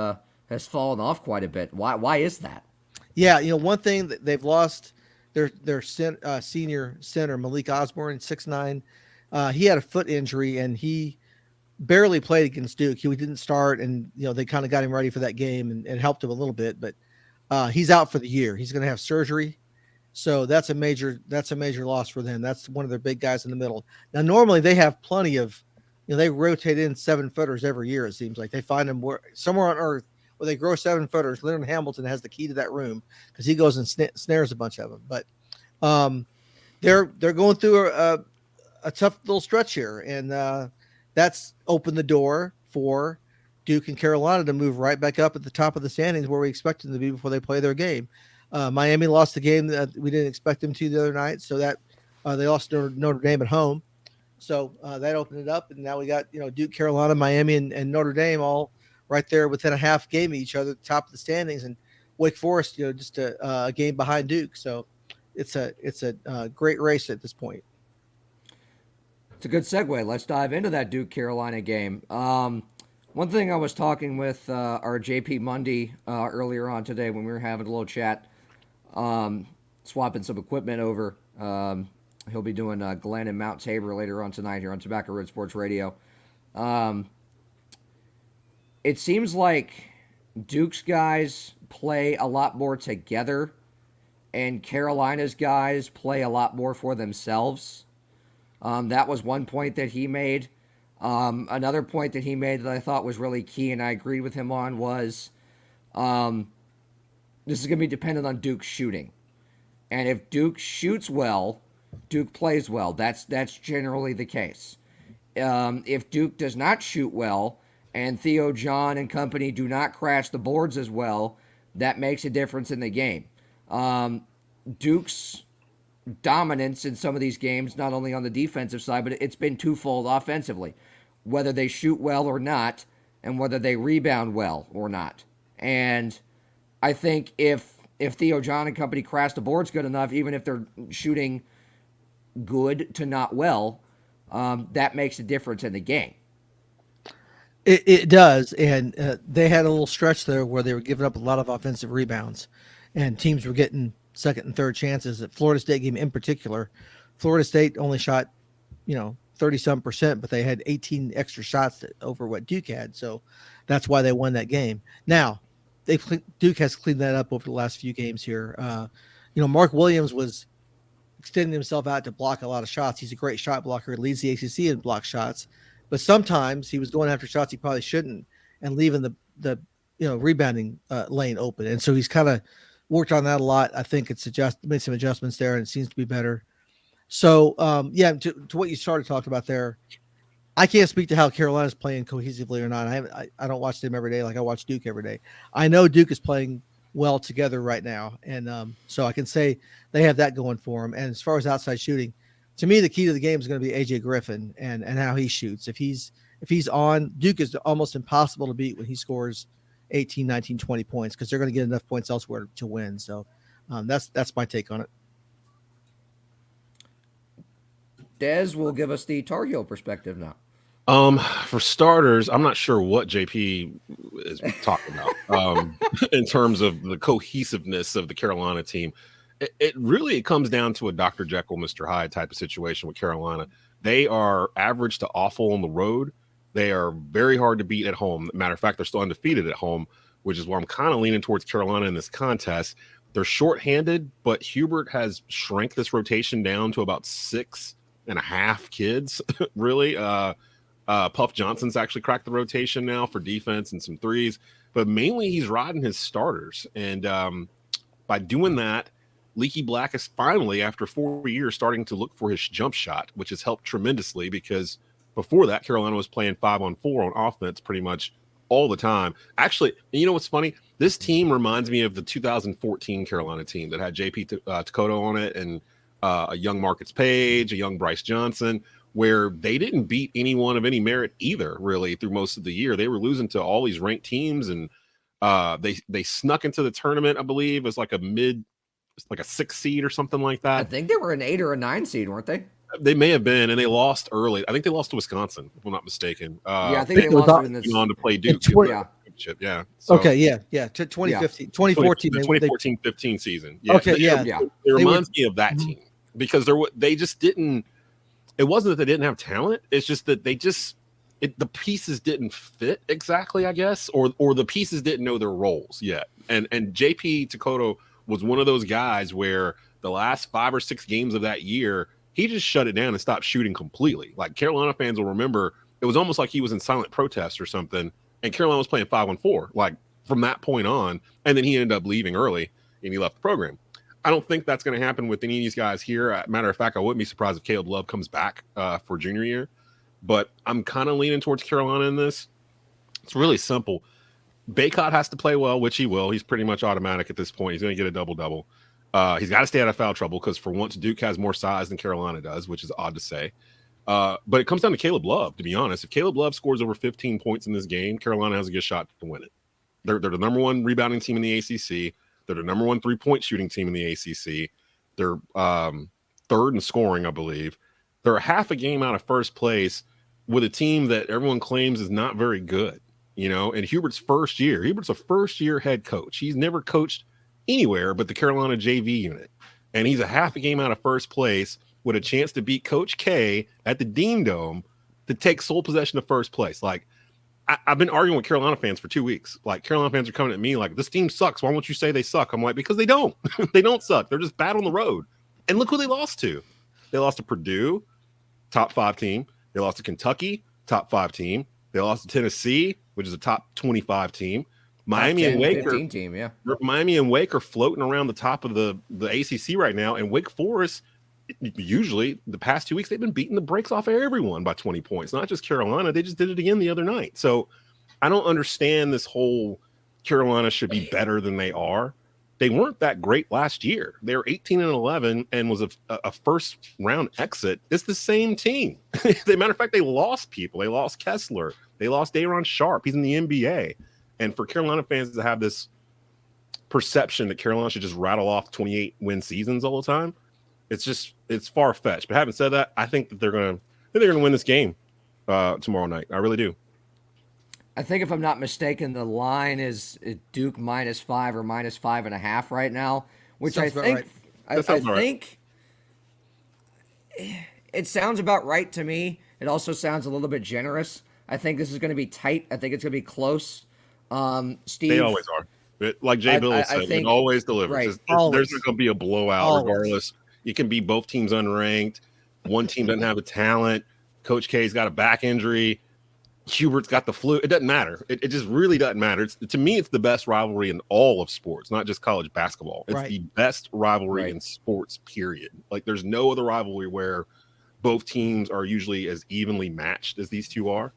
fallen off quite a bit. Why is that? Yeah, one thing that they've lost their senior center Malik Osborne, 6'9". He had a foot injury and he barely played against Duke. He didn't start, and they kind of got him ready for that game and helped him a little bit. But he's out for the year. He's going to have surgery. So that's a major loss for them. That's one of their big guys in the middle. Now, normally they have plenty of, they rotate in 7-footers every year. It seems like they find them somewhere on earth where they grow 7-footers. Leonard Hamilton has the key to that room because he goes and snares a bunch of them. But they're going through a tough little stretch here, and that's opened the door for Duke and Carolina to move right back up at the top of the standings where we expect them to be before they play their game. Miami lost the game that we didn't expect them to the other night, so that they lost Notre Dame at home. So that opened it up, and now we got Duke, Carolina, Miami, and Notre Dame all right there within a half game of each other, at the top of the standings, and Wake Forest, just a game behind Duke. So it's a great race at this point. It's a good segue. Let's dive into that Duke Carolina game. One thing I was talking with our JP Mundy earlier on today when we were having a little chat, swapping some equipment over. He'll be doing Glenn and Mount Tabor later on tonight here on Tobacco Road Sports Radio. It seems like Duke's guys play a lot more together, and Carolina's guys play a lot more for themselves. That was one point that he made. Another point that he made that I thought was really key, and I agreed with him on, was this is going to be dependent on Duke's shooting. And if Duke shoots well, Duke plays well. That's generally the case. If Duke does not shoot well, and Theo John and company do not crash the boards as well, that makes a difference in the game. Duke's dominance in some of these games, not only on the defensive side, but it's been twofold offensively, whether they shoot well or not, and whether they rebound well or not. And I think if Theo John and company crash the boards good enough, even if they're shooting good to not well, that makes a difference in the game. It does, and they had a little stretch there where they were giving up a lot of offensive rebounds, and teams were getting second and third chances. At Florida State game in particular, Florida State only shot, 30-some%, but they had 18 extra shots over what Duke had, so that's why they won that game. Now, Duke has cleaned that up over the last few games here. Mark Williams was extending himself out to block a lot of shots. He's a great shot blocker, leads the ACC in block shots, but sometimes he was going after shots he probably shouldn't and leaving the rebounding lane open, and so he's kind of worked on that a lot. I think it's made some adjustments there, and it seems to be better. So, to what you started talking about there, I can't speak to how Carolina's playing cohesively or not. I don't watch them every day like I watch Duke every day. I know Duke is playing well together right now, and so I can say they have that going for them. And as far as outside shooting, to me, the key to the game is going to be AJ Griffin and how he shoots. If he's on, Duke is almost impossible to beat when he scores 18, 19, 20 points because they're going to get enough points elsewhere to win. So that's my take on it. Dez will give us the Tar Heel perspective now. For starters, I'm not sure what JP is talking about in terms of the cohesiveness of the Carolina team. It really comes down to a Dr. Jekyll, Mr. Hyde type of situation with Carolina. They are average to awful on the road. They are very hard to beat at home. Matter of fact, they're still undefeated at home, which is why I'm kind of leaning towards Carolina in this contest. They're shorthanded, but Hubert has shrank this rotation down to about 6.5 kids, really. Puff Johnson's actually cracked the rotation now for defense and some threes, but mainly he's riding his starters. And by doing that, Leaky Black is finally, after 4 years, starting to look for his jump shot, which has helped tremendously because before that, Carolina was playing 5-on-4 on offense pretty much all the time. Actually, you know what's funny? This team reminds me of the 2014 Carolina team that had JP Takoto on it and a young Marcus Page, a young Bryce Johnson, where they didn't beat anyone of any merit either, really, through most of the year. They were losing to all these ranked teams, and they snuck into the tournament, I believe, as like a 6 seed or something like that. I think they were an 8 or a 9 seed, weren't they? They may have been, and they lost early. I think they lost to Wisconsin, if I'm not mistaken. Yeah, I think they lost in this. On to play Duke. Yeah. So, okay, yeah. 2015, 2014. The 2014-15 season. Yeah. Okay, yeah. It reminds me of that team because they just didn't. It wasn't that they didn't have talent. It's just that the pieces didn't fit exactly, I guess, or the pieces didn't know their roles yet. And JP Takoto was one of those guys where the last 5 or 6 games of that year, he just shut it down and stopped shooting completely. Like Carolina fans will remember, it was almost like he was in silent protest or something, and Carolina was playing 5-on-4, like from that point on, and then he ended up leaving early and he left the program. I don't think that's going to happen with any of these guys here. Matter of fact, I wouldn't be surprised if Caleb Love comes back for junior year, but I'm kind of leaning towards Carolina in this. It's really simple. Baycott has to play well, which he will. He's pretty much automatic at this point. He's going to get a double-double. He's got to stay out of foul trouble because for once Duke has more size than Carolina does, which is odd to say. But it comes down to Caleb Love, to be honest. If Caleb Love scores over 15 points in this game, Carolina has a good shot to win it. They're the number 1 rebounding team in the ACC. They're the number 1 3-point shooting team in the ACC. They're 3rd in scoring, I believe. They're half a game out of first place with a team that everyone claims is not very good, and Hubert's first year. Hubert's a first-year head coach. He's never coached anywhere but the Carolina JV unit. And he's a half a game out of first place with a chance to beat Coach K at the Dean Dome to take sole possession of first place. Like, I've been arguing with Carolina fans for 2 weeks. Like, Carolina fans are coming at me like, this team sucks. Why won't you say they suck? I'm like, because they don't. They don't suck. They're just bad on the road. And look who they lost to. They lost to Purdue, top 5 team. They lost to Kentucky, top 5 team. They lost to Tennessee, which is a top 25 team. Miami and Wake are floating around the top of the ACC right now, and Wake Forest, usually the past 2 weeks, they've been beating the brakes off of everyone by 20 points. Not just Carolina, they just did it again the other night. So I don't understand this whole Carolina should be better than they are. They weren't that great last year. They were 18-11 and was a first round exit. It's the same team. As a matter of fact, they lost people. They lost Kessler. They lost Daron Sharp. He's in the NBA. And for Carolina fans to have this perception that Carolina should just rattle off 28-win seasons all the time, it's far-fetched. But having said that, I think that they're gonna win this game tomorrow night. I really do. I think if I'm not mistaken, the line is Duke -5 or -5.5 right now, which Sounds about right. I think it sounds about right to me. It also sounds a little bit generous. I think this is going to be tight. I think it's going to be close. Steve, they always are. Like Jay Bill said, it always delivers. Right. There's not going to be a blowout regardless. It can be both teams unranked. One team doesn't have the talent. Coach K's got a back injury. Hubert's got the flu. It doesn't matter. It just really doesn't matter. To me, it's the best rivalry in all of sports, not just college basketball. It's the best rivalry in sports, period. Like, there's no other rivalry where both teams are usually as evenly matched as these two are,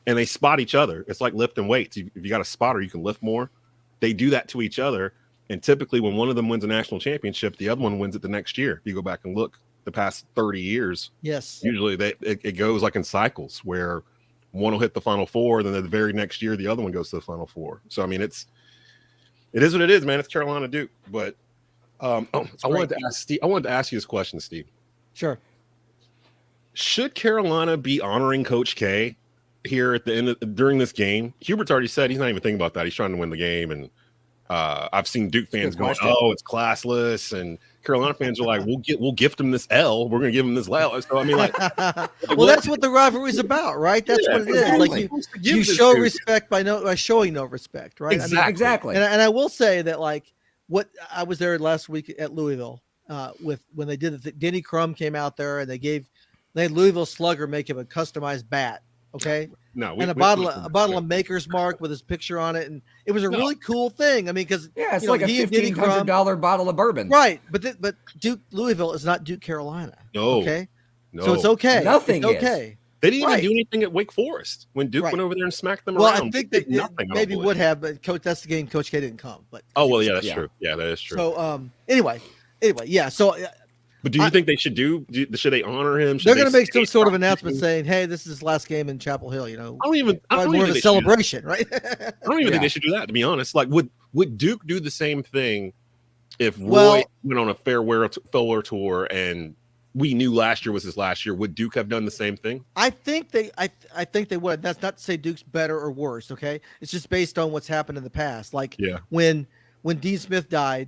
and they spot each other. It's like lifting weights. If you got a spotter, you can lift more. They do that to each other, and typically when one of them wins a national championship, the other one wins it the next year. If you go back and look the past 30 years, usually it goes like in cycles where one will hit the Final Four, then the very next year the other one goes to the Final Four. So I mean, it is what it is, man. It's Carolina Duke. But I wanted to ask you this question, Steve. Sure. Should Carolina be honoring Coach K here at the end during this game? Hubert's already said he's not even thinking about that. He's trying to win the game, and I've seen Duke fans going, "Oh, it's classless," and Carolina fans are like, "We'll gift him this L. We're going to give him this L." So I mean, like, well, that's what the rivalry is about, right? That's what it is. Like you show respect by showing no respect, right? Exactly. And I will say that, like, what I was there last week at Louisville when they did it. Denny Crum came out there and they had Louisville Slugger make him a customized bat. Okay. A bottle of Maker's Mark with his picture on it, and it was a really cool thing. I mean, because it's like a $1,500 bottle of bourbon, right? But Duke Louisville is not Duke Carolina. No, okay, so it's okay. Nothing it's okay. They didn't even do anything at Wake Forest when Duke went over there and smacked them well, around. I think that maybe would have, but Coach, that's the game Coach K didn't come. But that's true. Yeah, that is true. So anyway, yeah. So. But do you think they should should they honor him? They're going to make some sort of announcement saying, "Hey, this is his last game in Chapel Hill." You know, I don't even more of a celebration, right? I don't even think they should do that. To be honest, like, would Duke do the same thing if Roy went on a farewell tour and we knew last year was his last year? Would Duke have done the same thing? I think they would. That's not to say Duke's better or worse. Okay, it's just based on what's happened in the past. Like when Dean Smith died,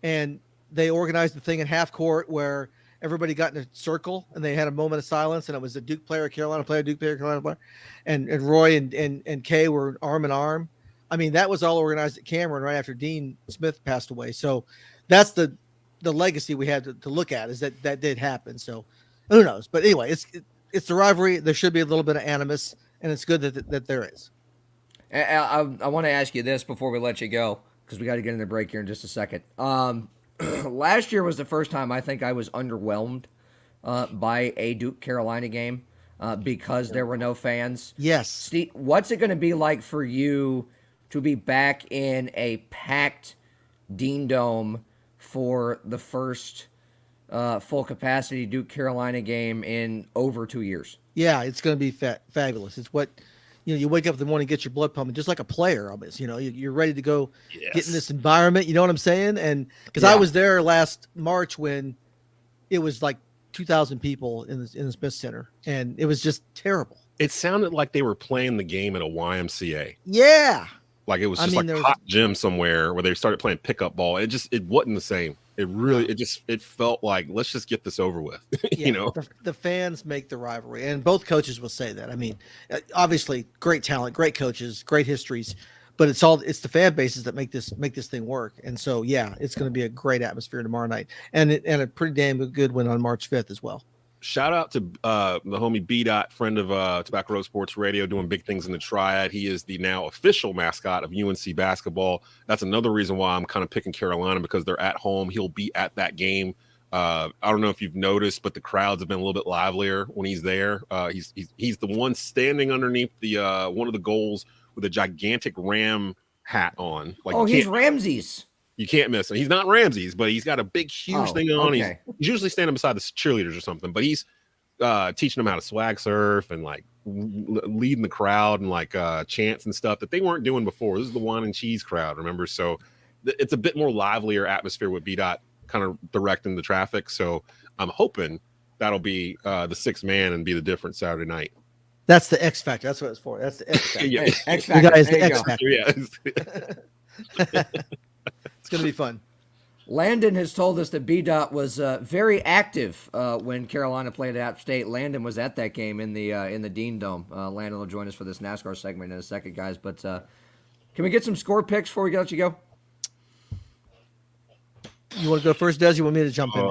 and they organized the thing in half court where everybody got in a circle and they had a moment of silence, and it was a Duke player, Carolina player, Duke player, Carolina player, and Roy and Kay were arm in arm. I mean, that was all organized at Cameron right after Dean Smith passed away. So that's the legacy we had to look at, is that did happen. So who knows? But anyway, it's the rivalry. There should be a little bit of animus, and it's good that there is. I want to ask you this before we let you go, because we got to get in the break here in just a second. Last year was the first time I think I was underwhelmed by a Duke Carolina game because there were no fans. Yes. Steve, what's it going to be like for you to be back in a packed Dean Dome for the first full capacity Duke Carolina game in over 2 years? Yeah, it's going to be fabulous. It's what, you wake up in the morning, get your blood pumping, just like a player almost. You're ready to go get in this environment. You know what I'm saying? And because I was there last March when it was like 2,000 people in the Smith Center, and it was just terrible. It sounded like they were playing the game at a YMCA. Yeah. Like it was just a hot gym somewhere where they started playing pickup ball. It wasn't the same. It really, it felt like, let's just get this over with. The fans make the rivalry, and both coaches will say that. I mean, obviously great talent, great coaches, great histories, but it's the fan bases that make this thing work. And so, yeah, it's going to be a great atmosphere tomorrow night, and a pretty damn good one on March 5th as well. Shout out to the homie B. friend of Tobacco Road Sports Radio, doing big things in the Triad. He is the now official mascot of UNC basketball. That's another reason why I'm kind of picking Carolina, because they're at home. He'll be at that game. I don't know if you've noticed, but the crowds have been a little bit livelier when he's there. He's the one standing underneath the one of the goals with a gigantic Ram hat on. Like, he's Ramses. You can't miss him. He's not Ramses, but he's got a big, huge thing on. Okay. He's usually standing beside the cheerleaders or something, but he's teaching them how to swag surf and like leading the crowd and like chants and stuff that they weren't doing before. This is the wine and cheese crowd, remember? So it's a bit more livelier atmosphere with B. kind of directing the traffic. So I'm hoping that'll be the sixth man and be the difference Saturday night. That's the X Factor. That's what it's for. That's the X Factor. Yeah. X Factor. The guy is the X Factor. Yeah. It's going to be fun. Landon has told us that B-Dot was very active when Carolina played at App State. Landon was at that game in the Dean Dome. Landon will join us for this NASCAR segment in a second, guys. But can we get some score picks before we let you go? You want to go first, Des? You want me to jump in?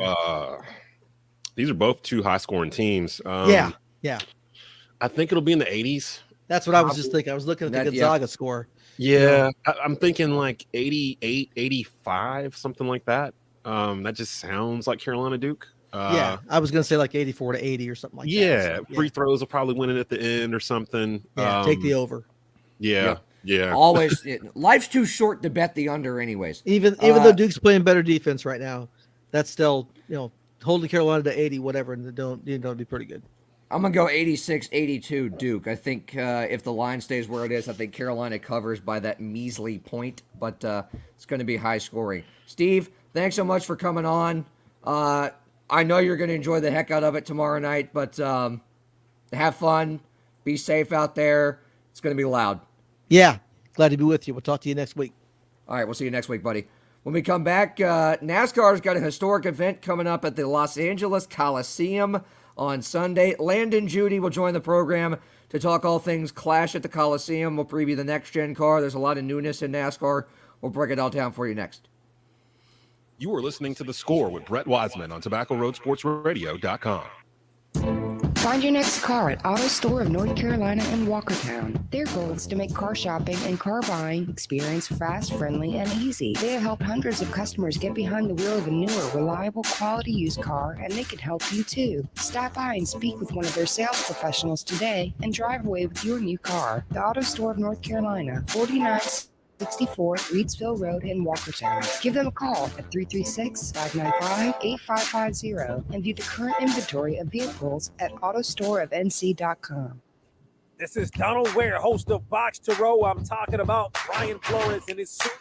These are both two high-scoring teams. Yeah. I think it'll be in the 80s. That's what I was just thinking. I was looking at the Gonzaga score. Yeah, I'm thinking like 88, 85, something like that. That just sounds like Carolina Duke. Yeah, I was gonna say like 84 to 80 or something like that. Yeah, So, free throws will probably win it at the end or something. Yeah, take the over. Yeah. Always, life's too short to bet the under, anyways. Even though Duke's playing better defense right now, that's still holding Carolina to 80, whatever, and don't be pretty good. I'm going to go 86-82 Duke. I think if the line stays where it is, I think Carolina covers by that measly point, but it's going to be high scoring. Steve, thanks so much for coming on. I know you're going to enjoy the heck out of it tomorrow night, but have fun. Be safe out there. It's going to be loud. Yeah, glad to be with you. We'll talk to you next week. All right, we'll see you next week, buddy. When we come back, NASCAR's got a historic event coming up at the Los Angeles Coliseum on Sunday. Landon Judy will join the program to talk all things Clash at the Coliseum. We'll preview the next-gen car. There's a lot of newness in NASCAR. We'll break it all down for you next. You are listening to The Score with Brett Wiseman on TobaccoRoadSportsRadio.com. Find your next car at Auto Store of North Carolina in Walkertown. Their goal is to make car shopping and car buying experience fast, friendly, and easy. They have helped hundreds of customers get behind the wheel of a newer, reliable, quality used car, and they can help you too. Stop by and speak with one of their sales professionals today and drive away with your new car. The Auto Store of North Carolina, 4964 Reedsville Road in Walkertown. Give them a call at 336-595-8550 and view the current inventory of vehicles at autostoreofnc.com. This is Donald Ware, host of Box to Row. I'm talking about Brian Flores in his suit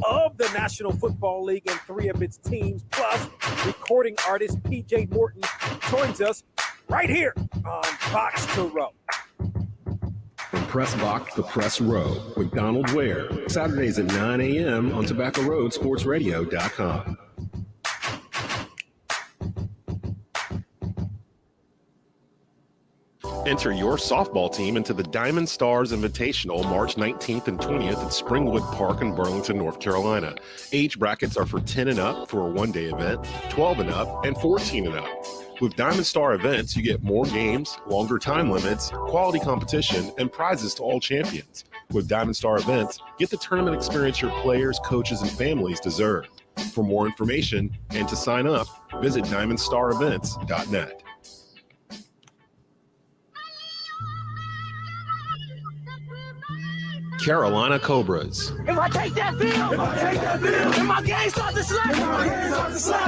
of the National Football League and three of its teams. Plus, recording artist P.J. Morton joins us right here on Box to Row. From Press Box to Press Row with Donald Ware. Saturdays at 9 a.m. on TobaccoRoadSportsRadio.com. Enter your softball team into the Diamond Stars Invitational March 19th and 20th at Springwood Park in Burlington, North Carolina. Age brackets are for 10 and up for a one-day event, 12 and up, and 14 and up. With Diamond Star events, you get more games, longer time limits, quality competition, and prizes to all champions. With Diamond Star events, get the tournament experience your players, coaches, and families deserve. For more information and to sign up, visit DiamondStarEvents.net. Carolina Cobras. If I take that field, if my game starts to slack,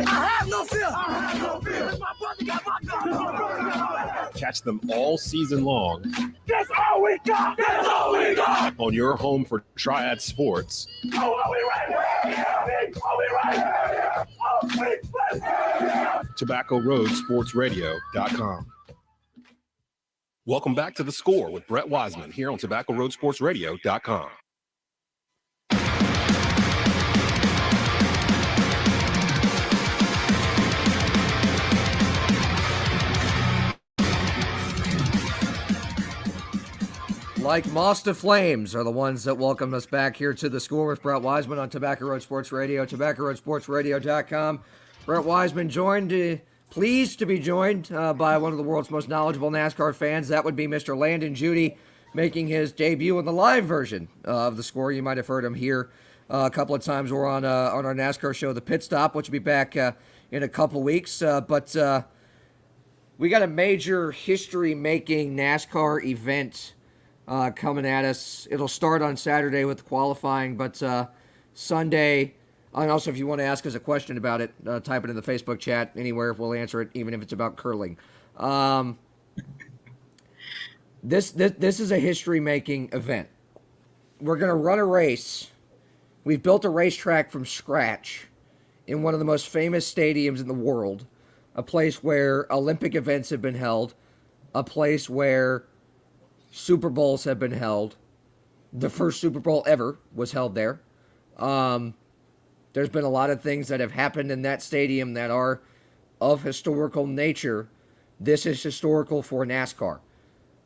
I have no fear. If my brother got my gun. Catch them all season long. That's all we got. That's all we got. On your home for Triad Sports. Oh, are we right here? Are we right here? Oh, TobaccoRoadSportsRadio.com. Welcome back to The Score with Brett Wiseman here on TobaccoRoadSportsRadio.com. Like moss to flames are the ones that welcome us back here to The Score with Brett Wiseman on Tobacco Road Sports Radio, TobaccoRoadSportsRadio.com. Brett Wiseman pleased to be joined by one of the world's most knowledgeable NASCAR fans. That would be Mr. Landon Judy, making his debut in the live version of The Score. You might have heard him here a couple of times. We're on our NASCAR show, The Pit Stop, which will be back in a couple of weeks. But we got a major history-making NASCAR event coming at us. It'll start on Saturday with the qualifying, but Sunday... And also, if you want to ask us a question about it, type it in the Facebook chat anywhere. We'll answer it, even if it's about curling. This is a history-making event. We're going to run a race. We've built a racetrack from scratch in one of the most famous stadiums in the world, a place where Olympic events have been held, a place where Super Bowls have been held. The first Super Bowl ever was held there. There's been a lot of things that have happened in that stadium that are of historical nature. This is historical for NASCAR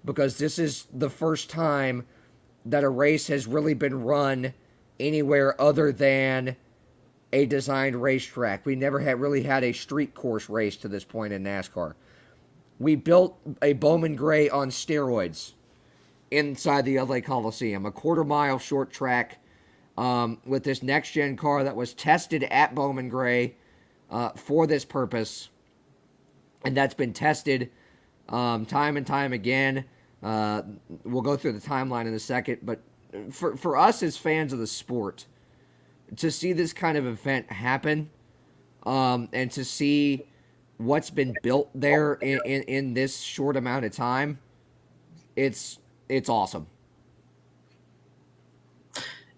because this is the first time that a race has really been run anywhere other than a designed racetrack. We never really had a street course race to this point in NASCAR. We built a Bowman Gray on steroids inside the LA Coliseum, a quarter-mile short track with this next-gen car that was tested at Bowman Gray for this purpose, and that's been tested time and time again. We'll go through the timeline in a second, but for us as fans of the sport, to see this kind of event happen and to see what's been built there in this short amount of time, it's awesome.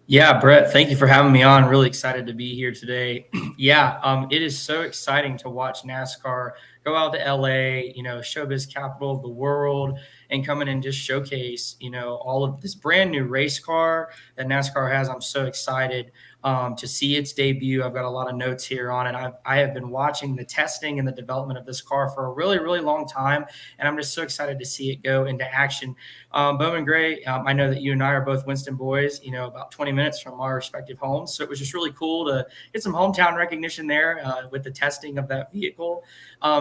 Yeah, Brett, thank you for having me on. Really excited to be here today. It is so exciting to watch NASCAR go out to LA, showbiz capital of the world, and come in and just showcase, all of this brand new race car that NASCAR has. I'm so excited to see its debut. I've got a lot of notes here on it. I have been watching the testing and the development of this car for a really, really long time, and I'm just so excited to see it go into action. Bowman Gray, I know that you and I are both Winston boys, about 20 minutes from our respective homes. So it was just really cool to get some hometown recognition there with the testing of that vehicle.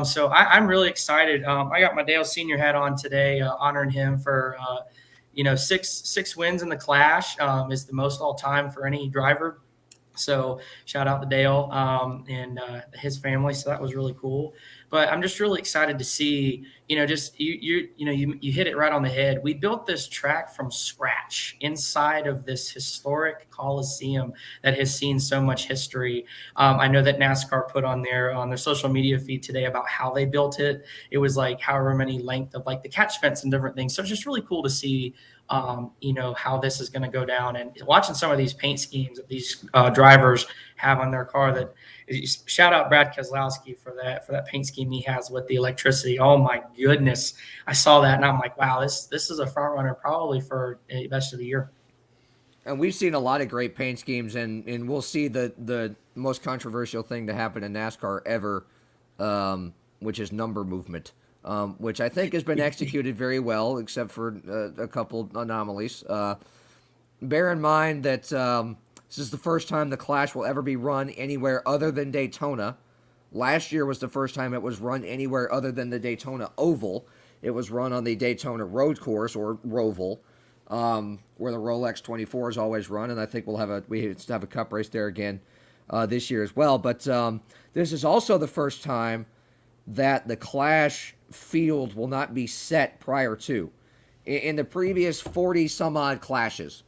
So I'm really excited. I got my Dale Senior hat on today, honoring him for, 6 wins in the Clash is the most all time for any driver. So shout out to Dale and his family. So that was really cool. But I'm just really excited to see, you hit it right on the head. We built this track from scratch inside of this historic Coliseum that has seen so much history. I know that NASCAR put on their social media feed today about how they built it. It was like however many length of like the catch fence and different things. So it's just really cool to see how this is going to go down, and watching some of these paint schemes that these drivers have on their car. That shout out Brad Keselowski for that paint scheme he has with the electricity. Oh my goodness, I saw that and I'm like, wow, this is a front runner probably for best of the year. And we've seen a lot of great paint schemes, and we'll see the most controversial thing to happen in NASCAR ever, which is number movement. Which I think has been executed very well, except for a couple anomalies. Bear in mind that this is the first time the Clash will ever be run anywhere other than Daytona. Last year was the first time it was run anywhere other than the Daytona Oval. It was run on the Daytona Road Course, or Roval, where the Rolex 24 is always run, and I think we have a cup race there again this year as well. But this is also the first time that the Clash field will not be set prior to. In the previous 40 some odd Clashes,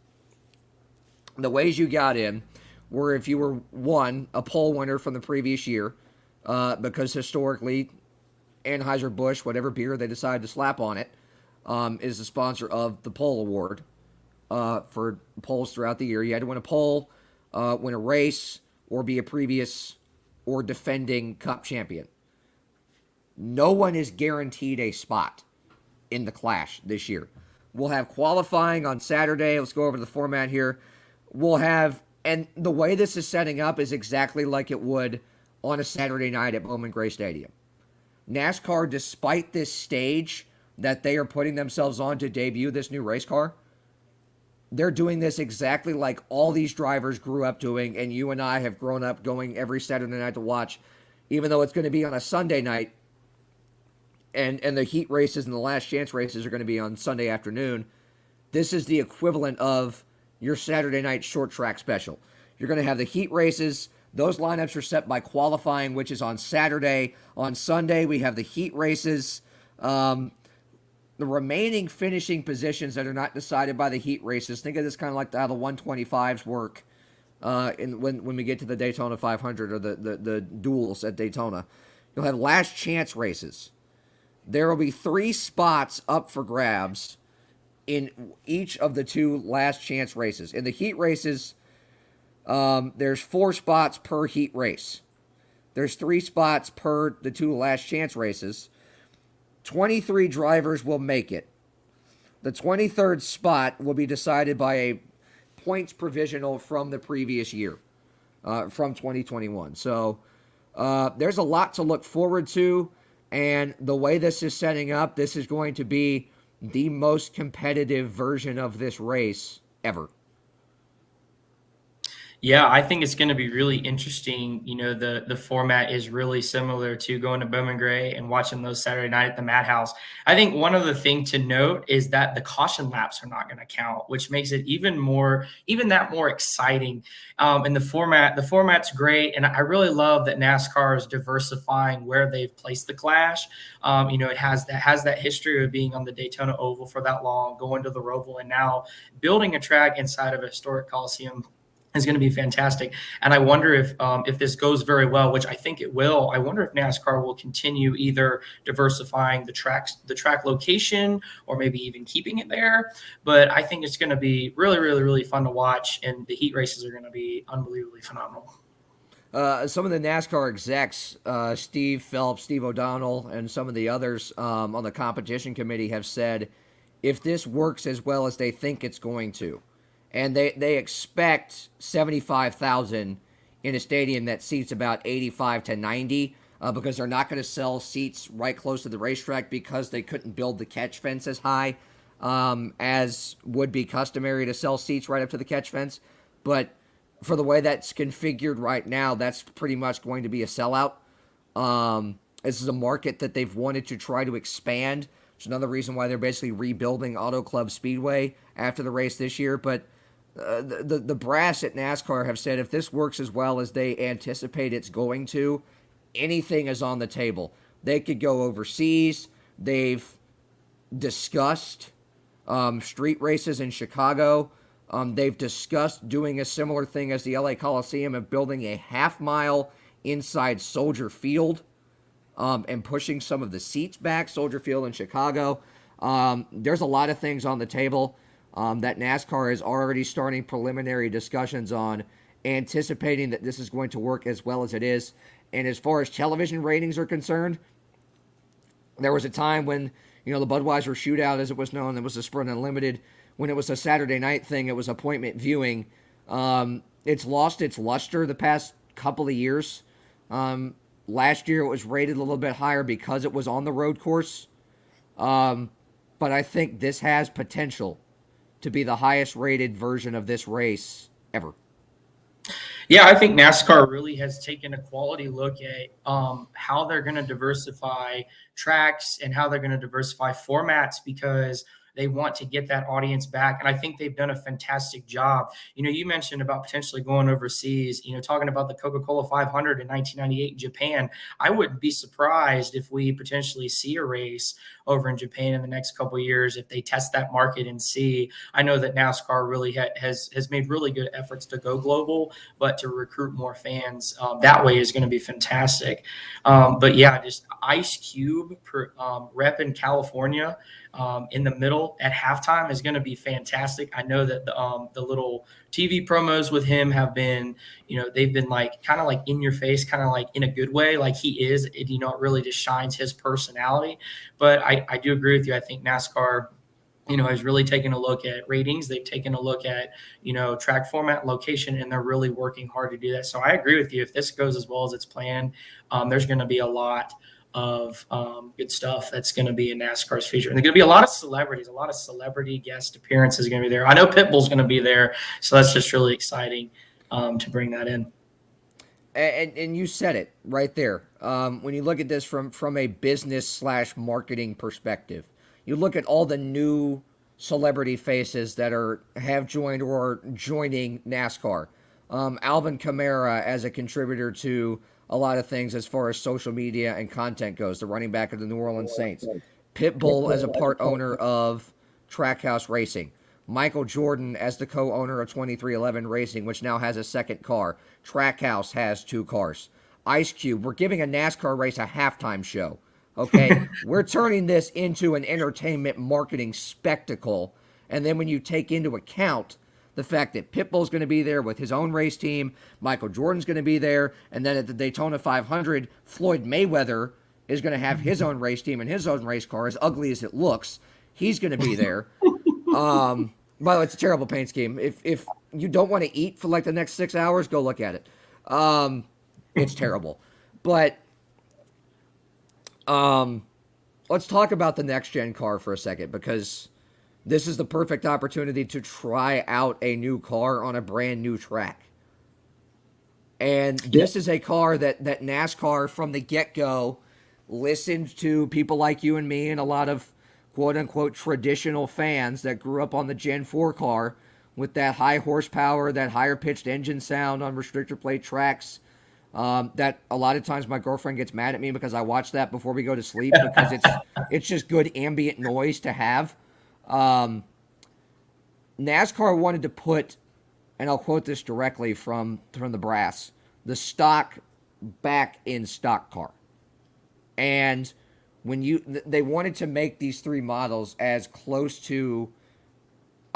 the ways you got in were if you were a pole winner from the previous year, because historically Anheuser-Busch, whatever beer they decide to slap on it, is the sponsor of the pole award for poles throughout the year. You had to win a pole, win a race, or be a previous or defending Cup champion. No one is guaranteed a spot in the Clash this year. We'll have qualifying on Saturday. Let's go over the format here. And the way this is setting up is exactly like it would on a Saturday night at Bowman Gray Stadium. NASCAR, despite this stage that they are putting themselves on to debut this new race car, they're doing this exactly like all these drivers grew up doing, and you and I have grown up going every Saturday night to watch, even though it's going to be on a Sunday night. And the heat races and the last chance races are going to be on Sunday afternoon. This is the equivalent of your Saturday night short track special. You're going to have the heat races. Those lineups are set by qualifying, which is on Saturday. On Sunday, we have the heat races. The remaining finishing positions that are not decided by the heat races, think of this kind of like how the 125s work when we get to the Daytona 500 or the duels at Daytona. You'll have last chance races. There will be 3 spots up for grabs in each of the 2 last chance races. In the heat races, there's 4 spots per heat race. There's 3 spots per the 2 last chance races. 23 drivers will make it. The 23rd spot will be decided by a points provisional from the previous year, from 2021. So there's a lot to look forward to. And the way this is setting up, this is going to be the most competitive version of this race ever. Yeah, I think it's going to be really interesting. You know, the format is really similar to going to Bowman Gray and watching those Saturday night at the Madhouse. I think one other thing to note is that the caution laps are not going to count, which makes it even that more exciting. And the format's great, and I really love that NASCAR is diversifying where they've placed the Clash. You know, it has that history of being on the Daytona Oval for that long, going to the Roval, and now building a track inside of a historic Coliseum is going to be fantastic. And I wonder if this goes very well, which I think it will. I wonder if NASCAR will continue either diversifying the track location, or maybe even keeping it there. But I think it's going to be really, really, really fun to watch, and the heat races are going to be unbelievably phenomenal. Some of the NASCAR execs, Steve Phelps, Steve O'Donnell, and some of the others on the competition committee have said, if this works as well as they think it's going to, and they expect 75,000 in a stadium that seats about 85 to 90, because they're not going to sell seats right close to the racetrack because they couldn't build the catch fence as high as would be customary to sell seats right up to the catch fence. But for the way that's configured right now, that's pretty much going to be a sellout. This is a market that they've wanted to try to expand. It's another reason why they're basically rebuilding Auto Club Speedway after the race this year. But the brass at NASCAR have said if this works as well as they anticipate it's going to, anything is on the table. They could go overseas. They've discussed street races in Chicago. They've discussed doing a similar thing as the LA Coliseum of building a half-mile inside Soldier Field and pushing some of the seats back, Soldier Field in Chicago. There's a lot of things on the table that NASCAR is already starting preliminary discussions on, anticipating that this is going to work as well as it is. And as far as television ratings are concerned, there was a time when, you know, the Budweiser Shootout, as it was known, it was a Sprint Unlimited. When it was a Saturday night thing, it was appointment viewing. It's lost its luster the past couple of years. Last year, it was rated a little bit higher because it was on the road course. But I think this has potential to be the highest rated version of this race ever. Yeah, I think NASCAR really has taken a quality look at how they're going to diversify tracks and how they're going to diversify formats, because they want to get that audience back. And I think they've done a fantastic job. You know, you mentioned about potentially going overseas, you know, talking about the Coca-Cola 500 in 1998 in Japan. I wouldn't be surprised if we potentially see a race over in Japan in the next couple of years if they test that market and see. I know that NASCAR really has made really good efforts to go global, but to recruit more fans that way is going to be fantastic. But yeah, just Ice Cube rep in California in the middle at halftime is going to be fantastic. I know that the little TV promos with him have been, you know, they've been like kind of like in your face, kind of like in a good way, like he is. It, you know, it really just shines his personality. But I do agree with you. I think NASCAR, you know, has really taken a look at ratings. They've taken a look at, you know, track format, location, and they're really working hard to do that. So I agree with you. If this goes as well as it's planned, there's going to be a lot of good stuff that's going to be in NASCAR's future. And there's going to be a lot of celebrities, a lot of celebrity guest appearances going to be there. I know Pitbull's going to be there, so that's just really exciting to bring that in. And you said it right there. When you look at this from a business/marketing perspective, you look at all the new celebrity faces that have joined or are joining NASCAR. Alvin Kamara as a contributor to a lot of things as far as social media and content goes, the running back of the New Orleans Saints. Pitbull as a part owner of Trackhouse Racing. Michael Jordan as the co-owner of 2311 Racing, which now has a second car. Trackhouse has 2 cars. Ice Cube, we're giving a NASCAR race a halftime show. Okay? We're turning this into an entertainment marketing spectacle. And then when you take into account the fact that Pitbull's going to be there with his own race team, Michael Jordan's going to be there, and then at the Daytona 500, Floyd Mayweather is going to have his own race team and his own race car, as ugly as it looks. He's going to be there. By the way, it's a terrible paint scheme. If you don't want to eat for like the next 6 hours, go look at it. It's terrible. But let's talk about the next-gen car for a second, because this is the perfect opportunity to try out a new car on a brand new track. And this is a car that NASCAR from the get-go listened to people like you and me and a lot of quote-unquote traditional fans that grew up on the Gen 4 car with that high horsepower, that higher pitched engine sound on restrictor plate tracks. That a lot of times my girlfriend gets mad at me because I watch that before we go to sleep because it's just good ambient noise to have. NASCAR wanted to put, and I'll quote this directly from the brass, the stock back in stock car. And they wanted to make these three models as close to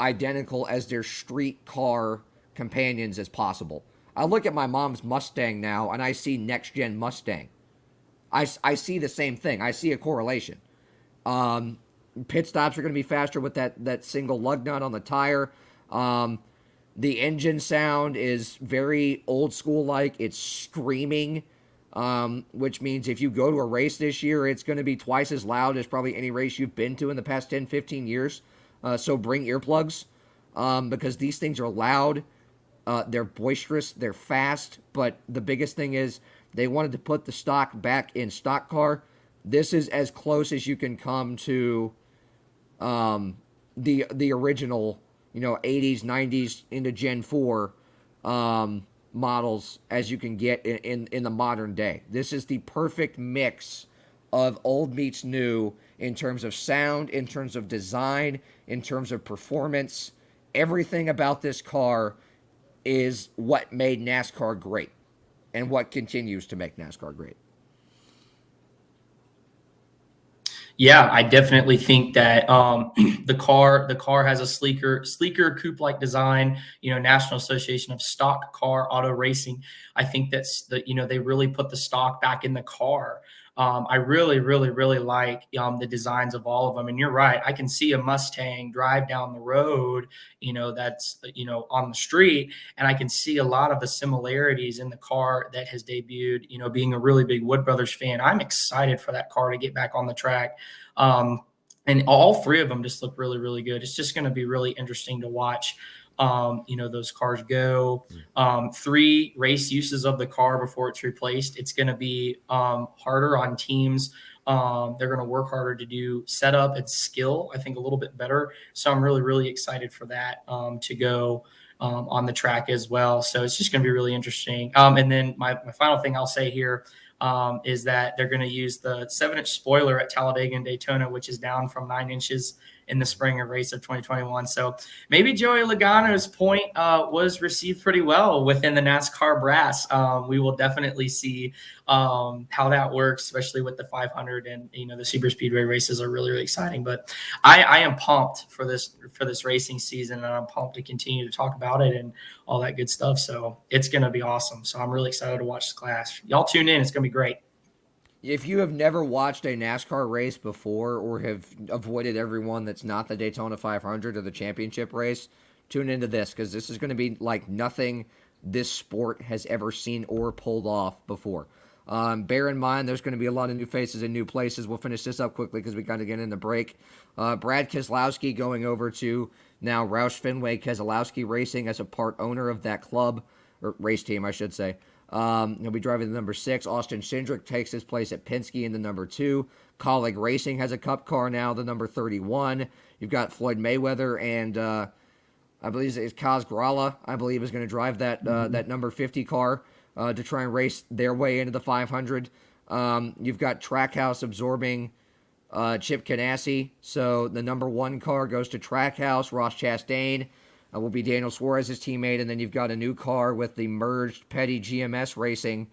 identical as their street car companions as possible. I look at my mom's Mustang now, and I see next-gen Mustang. I see the same thing. I see a correlation. Pit stops are going to be faster with that single lug nut on the tire. The engine sound is very old school-like. It's screaming, which means if you go to a race this year, it's going to be twice as loud as probably any race you've been to in the past 10, 15 years. So bring earplugs because these things are loud. They're boisterous. They're fast. But the biggest thing is they wanted to put the stock back in stock car. This is as close as you can come to the original, 80s, 90s into Gen 4 models as you can get in the modern day. This is the perfect mix of old meets new in terms of sound, in terms of design, in terms of performance. Everything about this car is what made NASCAR great and what continues to make NASCAR great. Yeah, I definitely think that the car has a sleeker coupe-like design. National Association of Stock Car Auto Racing. I think that's they really put the stock back in the car. I really, really, really like the designs of all of them. And you're right. I can see a Mustang drive down the road, that's, on the street. And I can see a lot of the similarities in the car that has debuted, being a really big Wood Brothers fan. I'm excited for that car to get back on the track. And all three of them just look really, really good. It's just going to be really interesting to watch. Those cars go. 3 race uses of the car before it's replaced. It's going to be harder on teams. They're going to work harder to do setup and skill, I think, a little bit better. So I'm really, really excited for that to go on the track as well. So it's just going to be really interesting. And then my final thing I'll say here is that they're going to use the 7-inch spoiler at Talladega and Daytona, which is down from 9 inches in the spring of race of 2021. So maybe Joey Logano's point was received pretty well within the NASCAR brass. We will definitely see how that works, especially with the 500 and, the super speedway races are really, really exciting. But I am pumped for this racing season, and I'm pumped to continue to talk about it and all that good stuff. So it's going to be awesome. So I'm really excited to watch the class. Y'all tune in. It's going to be great. If you have never watched a NASCAR race before or have avoided everyone that's not the Daytona 500 or the championship race, tune into this because this is going to be like nothing this sport has ever seen or pulled off before. Bear in mind, there's going to be a lot of new faces in new places. We'll finish this up quickly because we got to get in the break. Brad Keselowski going over to now Roush Fenway Keselowski Racing as a part owner of that club, or race team, I should say. He'll be driving the number 6. Austin Cindric takes his place at Penske in the number 2. Colleague Racing has a cup car now, the number 31. You've got Floyd Mayweather and I believe it's Kaz Grala, I believe, is going to drive that number 50 car to try and race their way into the 500. You've got Trackhouse absorbing Chip Ganassi, so the number 1 car goes to Trackhouse. Ross Chastain will be Daniel Suarez's teammate, and then you've got a new car with the merged Petty GMS Racing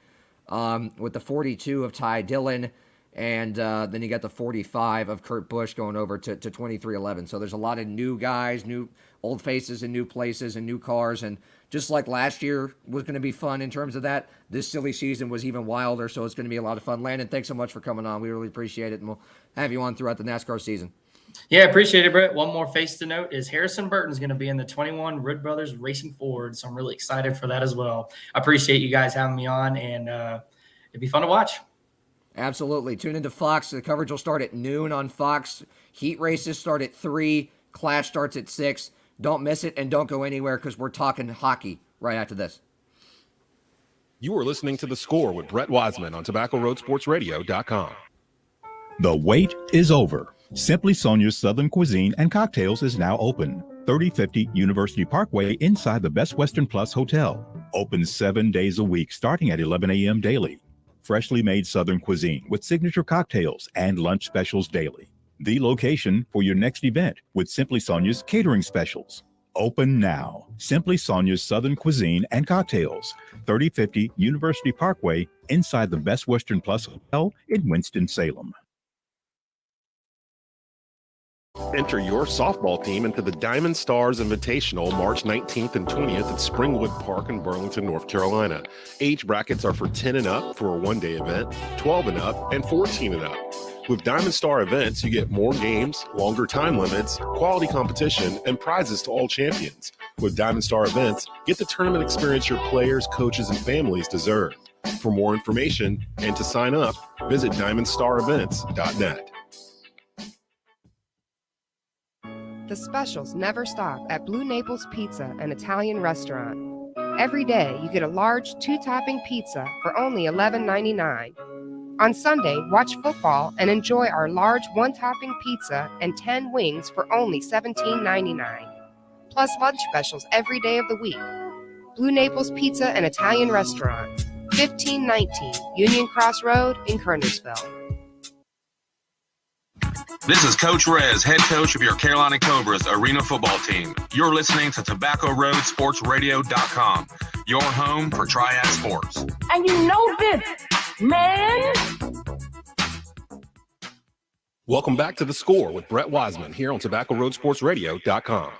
with the 42 of Ty Dillon, and then you got the 45 of Kurt Busch going over to 2311. So there's a lot of new guys, new old faces in new places and new cars, and just like last year was going to be fun in terms of that, this silly season was even wilder, so it's going to be a lot of fun. Landon, thanks so much for coming on. We really appreciate it, and we'll have you on throughout the NASCAR season. Yeah, appreciate it, Brett. One more face to note is Harrison Burton's going to be in the 21 Wood Brothers Racing Ford, so I'm really excited for that as well. I appreciate you guys having me on, and it'd be fun to watch. Absolutely. Tune into Fox. The coverage will start at noon on Fox. Heat races start at 3. Clash starts at 6. Don't miss it, and don't go anywhere because we're talking hockey right after this. You are listening to The Score with Brett Wiseman on TobaccoRoadSportsRadio.com. The wait is over. Simply Sonia's Southern Cuisine and Cocktails is now open. 3050 University Parkway inside the Best Western Plus Hotel. Open 7 days a week starting at 11 a.m. daily. Freshly made Southern cuisine with signature cocktails and lunch specials daily. The location for your next event with Simply Sonia's catering specials. Open now. Simply Sonia's Southern Cuisine and Cocktails. 3050 University Parkway inside the Best Western Plus Hotel in Winston-Salem. Enter your softball team into the Diamond Stars Invitational March 19th and 20th at Springwood Park in Burlington, North Carolina. Age brackets are for 10 and up for a one-day event, 12 and up, and 14 and up. With Diamond Star events, you get more games, longer time limits, quality competition, and prizes to all champions. With Diamond Star events, get the tournament experience your players, coaches, and families deserve. For more information and to sign up, visit diamondstarsevents.net. The specials never stop at Blue Naples Pizza, an Italian restaurant. Every day, you get a large 2-topping pizza for only $11.99. On Sunday, watch football and enjoy our large 1-topping pizza and 10 wings for only $17.99. Plus lunch specials every day of the week. Blue Naples Pizza, an Italian restaurant. 1519 Union Cross Road in Kernersville. This is Coach Rez, head coach of your Carolina Cobras arena football team. You're listening to TobaccoRoadSportsRadio.com, your home for Triad Sports. And you know this, man. Welcome back to The Score with Brett Wiseman here on TobaccoRoadSportsRadio.com.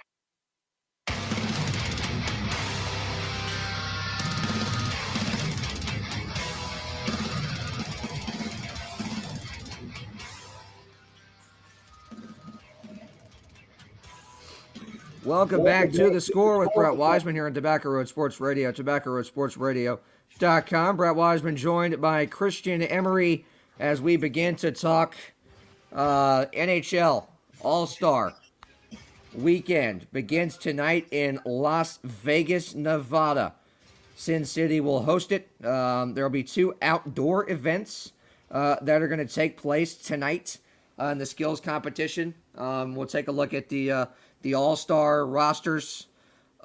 Welcome back to The Score with Brett Wiseman here on Tobacco Road Sports Radio, TobaccoRoadSportsRadio.com. Brett Wiseman joined by Christian Emery as we begin to talk NHL All-Star Weekend. Begins tonight in Las Vegas, Nevada. Sin City will host it. There will be 2 outdoor events that are going to take place tonight in the skills competition. We'll take a look at the All-Star rosters,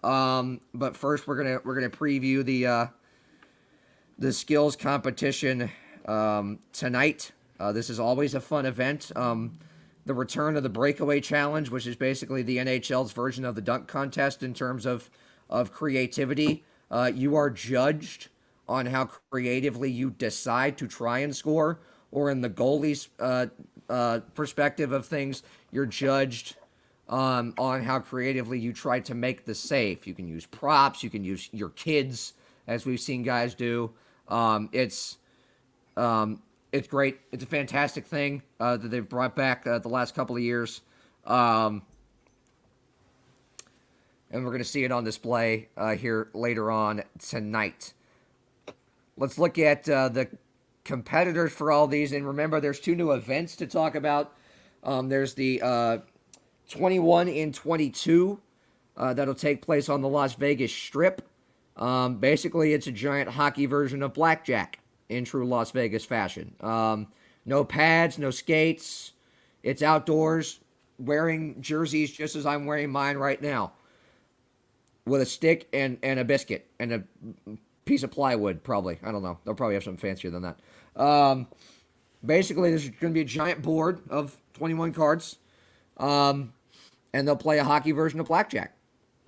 but first we're gonna preview the skills competition tonight. This is always a fun event. The return of the Breakaway Challenge, which is basically the NHL's version of the dunk contest in terms of creativity. You are judged on how creatively you decide to try and score, or in the goalie's perspective of things, you're judged on how creatively you try to make the save. You can use props, you can use your kids, as we've seen guys do. It's great. It's a fantastic thing that they've brought back the last couple of years. And we're going to see it on display here later on tonight. Let's look at the competitors for all these. And remember, there's 2 new events to talk about. There's the 21 and 22 that'll take place on the Las Vegas Strip. Basically, it's a giant hockey version of blackjack in true Las Vegas fashion. No pads, no skates. It's outdoors, wearing jerseys just as I'm wearing mine right now, with a stick and a biscuit and a piece of plywood, probably. I don't know. They'll probably have something fancier than that. Basically, there's going to be a giant board of 21 cards. And they'll play a hockey version of blackjack.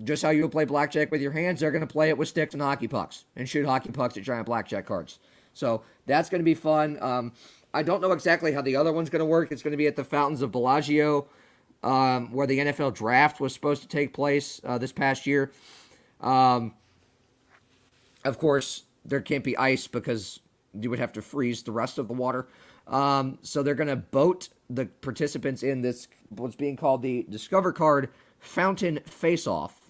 Just how you would play blackjack with your hands, they're going to play it with sticks and hockey pucks and shoot hockey pucks at giant blackjack cards. So that's going to be fun. I don't know exactly how the other one's going to work. It's going to be at the Fountains of Bellagio, where the NFL draft was supposed to take place this past year. Of course, there can't be ice because you would have to freeze the rest of the water. So they're going to boat the participants in this, what's being called the Discover Card Fountain Face-Off,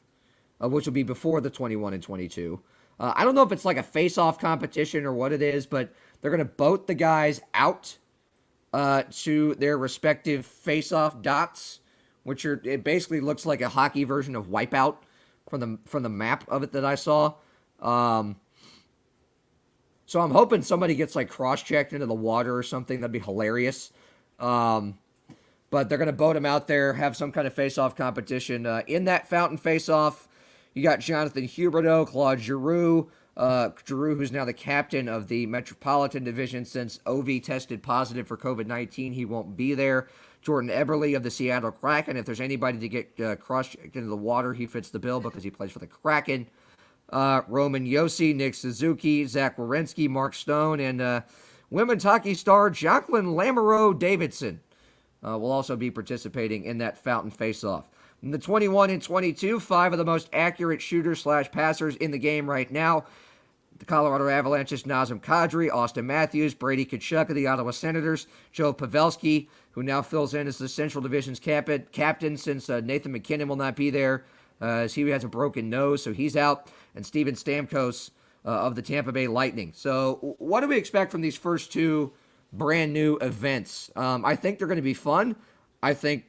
which will be before the 21 and 22. I don't know if it's like a face-off competition or what it is, but they're going to boat the guys out to their respective face-off dots, which are, it basically looks like a hockey version of Wipeout from the map of it that I saw. So I'm hoping somebody gets like cross-checked into the water or something. That'd be hilarious. But they're going to boat him out there, have some kind of face-off competition. In that fountain face-off, you got Jonathan Huberdeau, Claude Giroux, who's now the captain of the Metropolitan Division since Ovi tested positive for COVID-19. He won't be there. Jordan Eberle of the Seattle Kraken. If there's anybody to get cross-checked into the water, he fits the bill because he plays for the Kraken. Roman Yossi, Nick Suzuki, Zach Werenski, Mark Stone, and women's hockey star Jacqueline Lamoureux Davidson will also be participating in that fountain face-off. In the 21 and 22, 5 of the most accurate shooters/passers in the game right now. The Colorado Avalanche's Nazem Kadri, Austin Matthews, Brady Tkachuk of the Ottawa Senators, Joe Pavelski, who now fills in as the Central Division's captain since Nathan MacKinnon will not be there as he has a broken nose, so he's out, and Steven Stamkos of the Tampa Bay Lightning. So what do we expect from these first two brand new events? I think they're going to be fun. I think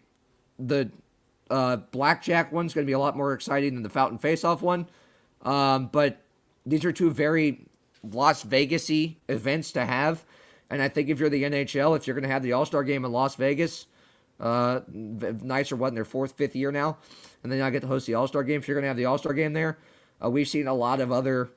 the Blackjack one's going to be a lot more exciting than the Fountain Face-Off one. But these are two very Las Vegas-y events to have. And I think if you're the NHL, if you're going to have the All-Star Game in Las Vegas, Knights are in their 4th, 5th year now, and then I get to host the All-Star Game. If you're going to have the All-Star Game there, we've seen a lot of other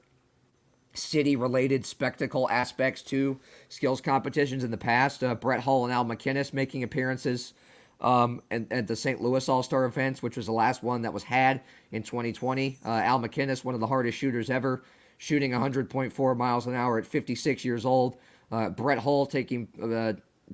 city-related spectacle aspects to skills competitions in the past. Brett Hull and Al McInnes making appearances at the St. Louis All-Star events, which was the last one that was had in 2020. Al McInnes, one of the hardest shooters ever, shooting 100.4 miles an hour at 56 years old. Brett Hull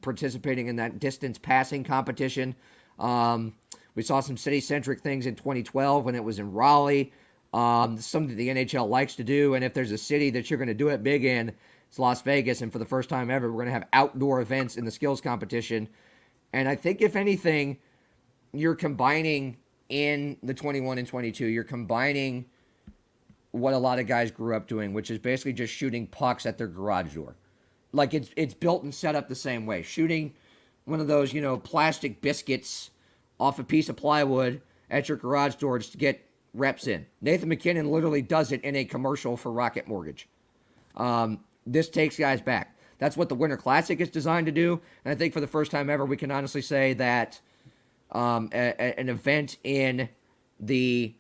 participating in that distance passing competition. We saw some city-centric things in 2012 when it was in Raleigh. Something the NHL likes to do, and if there's a city that you're going to do it big in, it's Las Vegas, and for the first time ever, we're going to have outdoor events in the skills competition. And I think, if anything, you're combining in the 21 and 22, you're combining what a lot of guys grew up doing, which is basically just shooting pucks at their garage door. Like, it's built and set up the same way. Shooting one of those, plastic biscuits off a piece of plywood at your garage door just to get reps in. Nathan MacKinnon literally does it in a commercial for Rocket Mortgage. This takes guys back. That's what the Winter Classic is designed to do. And I think for the first time ever, we can honestly say that an event in the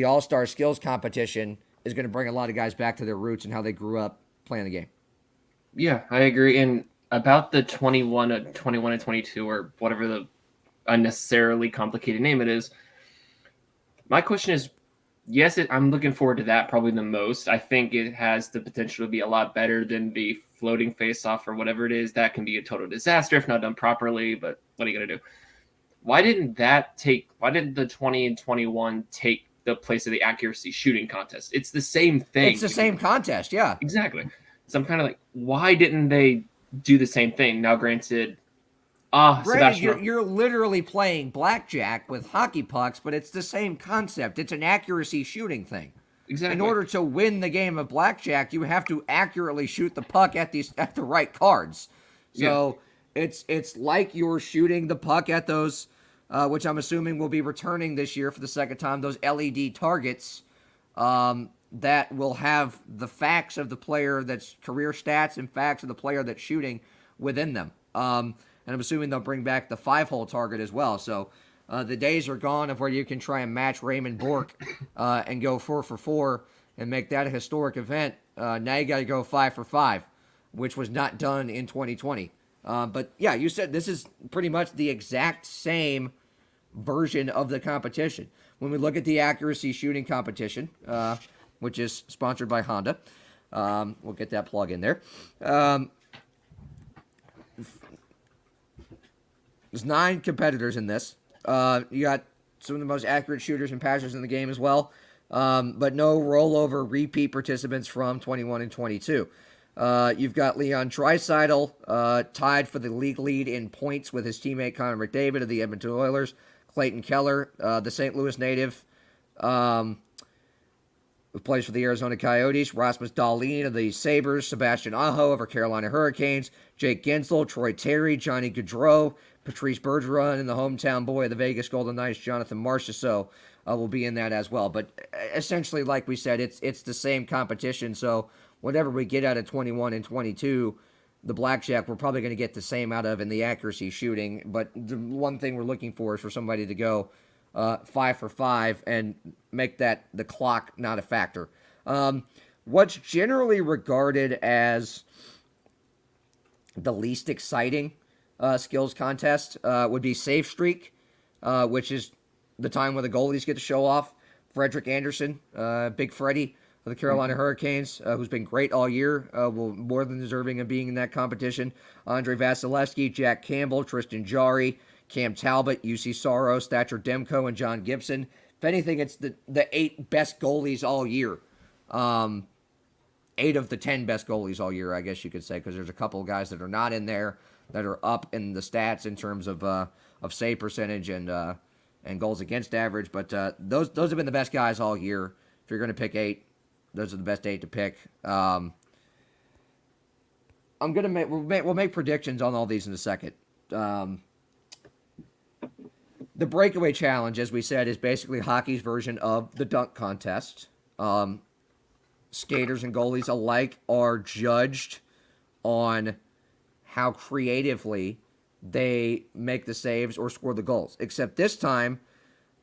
All-Star Skills Competition is going to bring a lot of guys back to their roots and how they grew up playing the game. Yeah, I agree. And about the 21 and 22, or whatever the unnecessarily complicated name it is, my question is, yes, I'm looking forward to that probably the most. I think it has the potential to be a lot better than the floating face-off or whatever it is. That can be a total disaster if not done properly, but what are you going to do? Why didn't the 20 and 21 take the place of the accuracy shooting contest? It's the same thing. It's the same contest, yeah. Exactly. So I'm kind of like, why didn't they do the same thing? Now, granted, Brady, you're literally playing blackjack with hockey pucks, but it's the same concept. It's an accuracy shooting thing. Exactly. In order to win the game of blackjack, you have to accurately shoot the puck at the right cards. So it's like you're shooting the puck at those, which I'm assuming will be returning this year for the second time, those LED targets that will have the facts of the player that's career stats and facts of the player that's shooting within them. And I'm assuming they'll bring back the 5-hole target as well. So the days are gone of where you can try and match Raymond Bourque and go 4 for 4 and make that a historic event. Now you got to go 5 for 5, which was not done in 2020. But yeah, you said this is pretty much the exact same version of the competition. When we look at the accuracy shooting competition, which is sponsored by Honda, we'll get that plug in there. There's 9 competitors in this. You got some of the most accurate shooters and passers in the game as well, but no rollover repeat participants from 21 and 22. You've got Leon Draisaitl tied for the league lead in points with his teammate Connor McDavid of the Edmonton Oilers. Clayton Keller, the St. Louis native, who plays for the Arizona Coyotes. Rasmus Dahlin of the Sabres. Sebastian Aho of our Carolina Hurricanes. Jake Gensel, Troy Terry, Johnny Gaudreau, Patrice Bergeron, and the hometown boy of the Vegas Golden Knights, Jonathan Marchessault, will be in that as well. But essentially, like we said, it's the same competition. So whatever we get out of 21 and 22, the blackjack we're probably going to get the same out of in the accuracy shooting. But the one thing we're looking for is for somebody to go 5 for 5 and make that the clock not a factor. What's generally regarded as the least exciting skills contest would be safe streak, which is the time when the goalies get to show off. Frederick Anderson, Big Freddie of the Carolina Hurricanes, who's been great all year, will more than deserving of being in that competition. Andre Vasilevsky, Jack Campbell, Tristan Jarry, Cam Talbot, UC Saros, Thatcher Demko, and John Gibson. If anything, it's the 8 best goalies all year. 8 of the 10 best goalies all year, I guess you could say, because there's a couple of guys that are not in there that are up in the stats in terms of save percentage and goals against average. But those have been the best guys all year. If you're going to pick 8, those are the best 8 to pick. I'm gonna we'll make predictions on all these in a second. The Breakaway Challenge, as we said, is basically hockey's version of the dunk contest. Skaters and goalies alike are judged on how creatively they make the saves or score the goals. Except this time,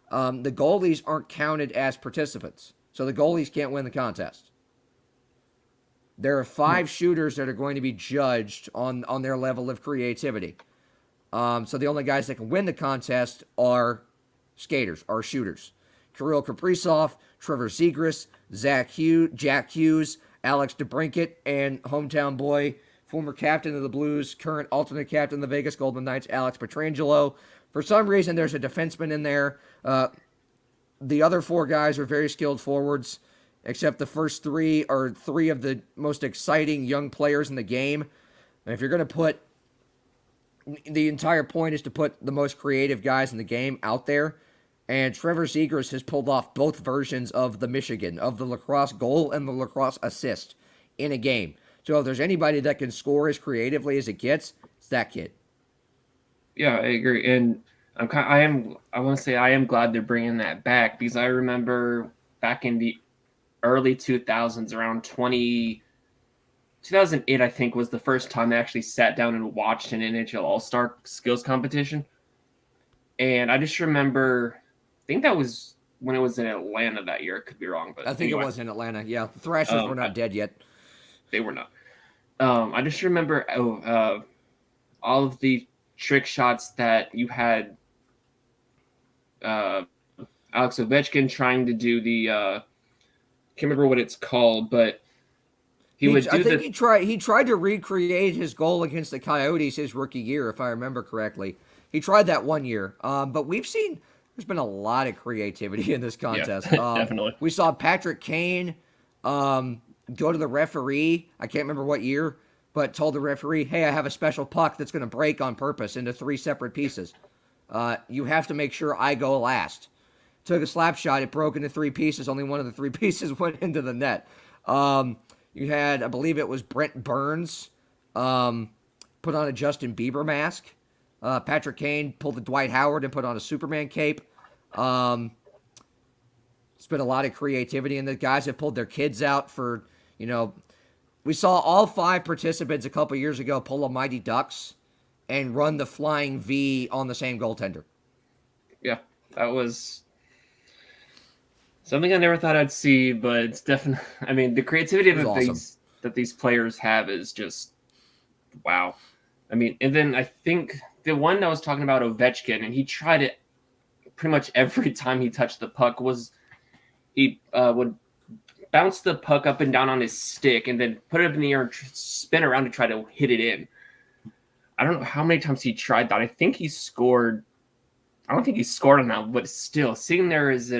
the goalies aren't counted as participants. So the goalies can't win the contest. There are 5 shooters that are going to be judged on their level of creativity. So the only guys that can win the contest are skaters, are shooters. Kirill Kaprizov, Trevor Zegras, Jack Hughes, Alex DeBrincat, and hometown boy, former captain of the Blues, current alternate captain of the Vegas Golden Knights, Alex Pietrangelo. For some reason, there's a defenseman in there. The other 4 guys are very skilled forwards, except the first 3 are 3 of the most exciting young players in the game. And if you're going to put, the entire point is to put the most creative guys in the game out there. And Trevor Zegras has pulled off both versions of the Michigan, of the lacrosse goal and the lacrosse assist in a game. So if there's anybody that can score as creatively as it gets, it's that kid. Yeah, I agree. And I want to say I am glad they're bringing that back, because I remember back in the early 2000s, around 2008, I think, was the first time they actually sat down and watched an NHL All-Star skills competition. And I just remember, I think that was when it was in Atlanta that year. I could be wrong, but I think it was in Atlanta. Yeah, the Thrashers were not dead yet. They were not. I just remember all of the trick shots that you had Alex Ovechkin trying to do the can't remember what it's called, but he tried to recreate his goal against the Coyotes his rookie year, if I remember correctly. He tried that one year, but we've seen there's been a lot of creativity in this contest. Yeah, definitely. We saw Patrick Kane go to the referee, I can't remember what year, but told the referee, hey, I have a special puck that's going to break on purpose into 3 separate pieces. You have to make sure I go last. Took a slap shot, it broke into 3 pieces. Only one of the 3 pieces went into the net. You had, I believe it was Brent Burns, put on a Justin Bieber mask. Patrick Kane pulled the Dwight Howard and put on a Superman cape. It's been a lot of creativity, and the guys have pulled their kids out for, we saw all 5 participants a couple years ago pull a Mighty Ducks and run the flying V on the same goaltender. Yeah, that was something I never thought I'd see, but it's definitely, I mean, the creativity that these players have is just, wow. I mean, and then I think the one I was talking about, Ovechkin, and he tried it pretty much every time he touched the puck, was he would bounce the puck up and down on his stick and then put it up in the air and spin around to try to hit it in. I don't know how many times he tried that. I think he scored. I don't think he scored on that, but still, sitting there as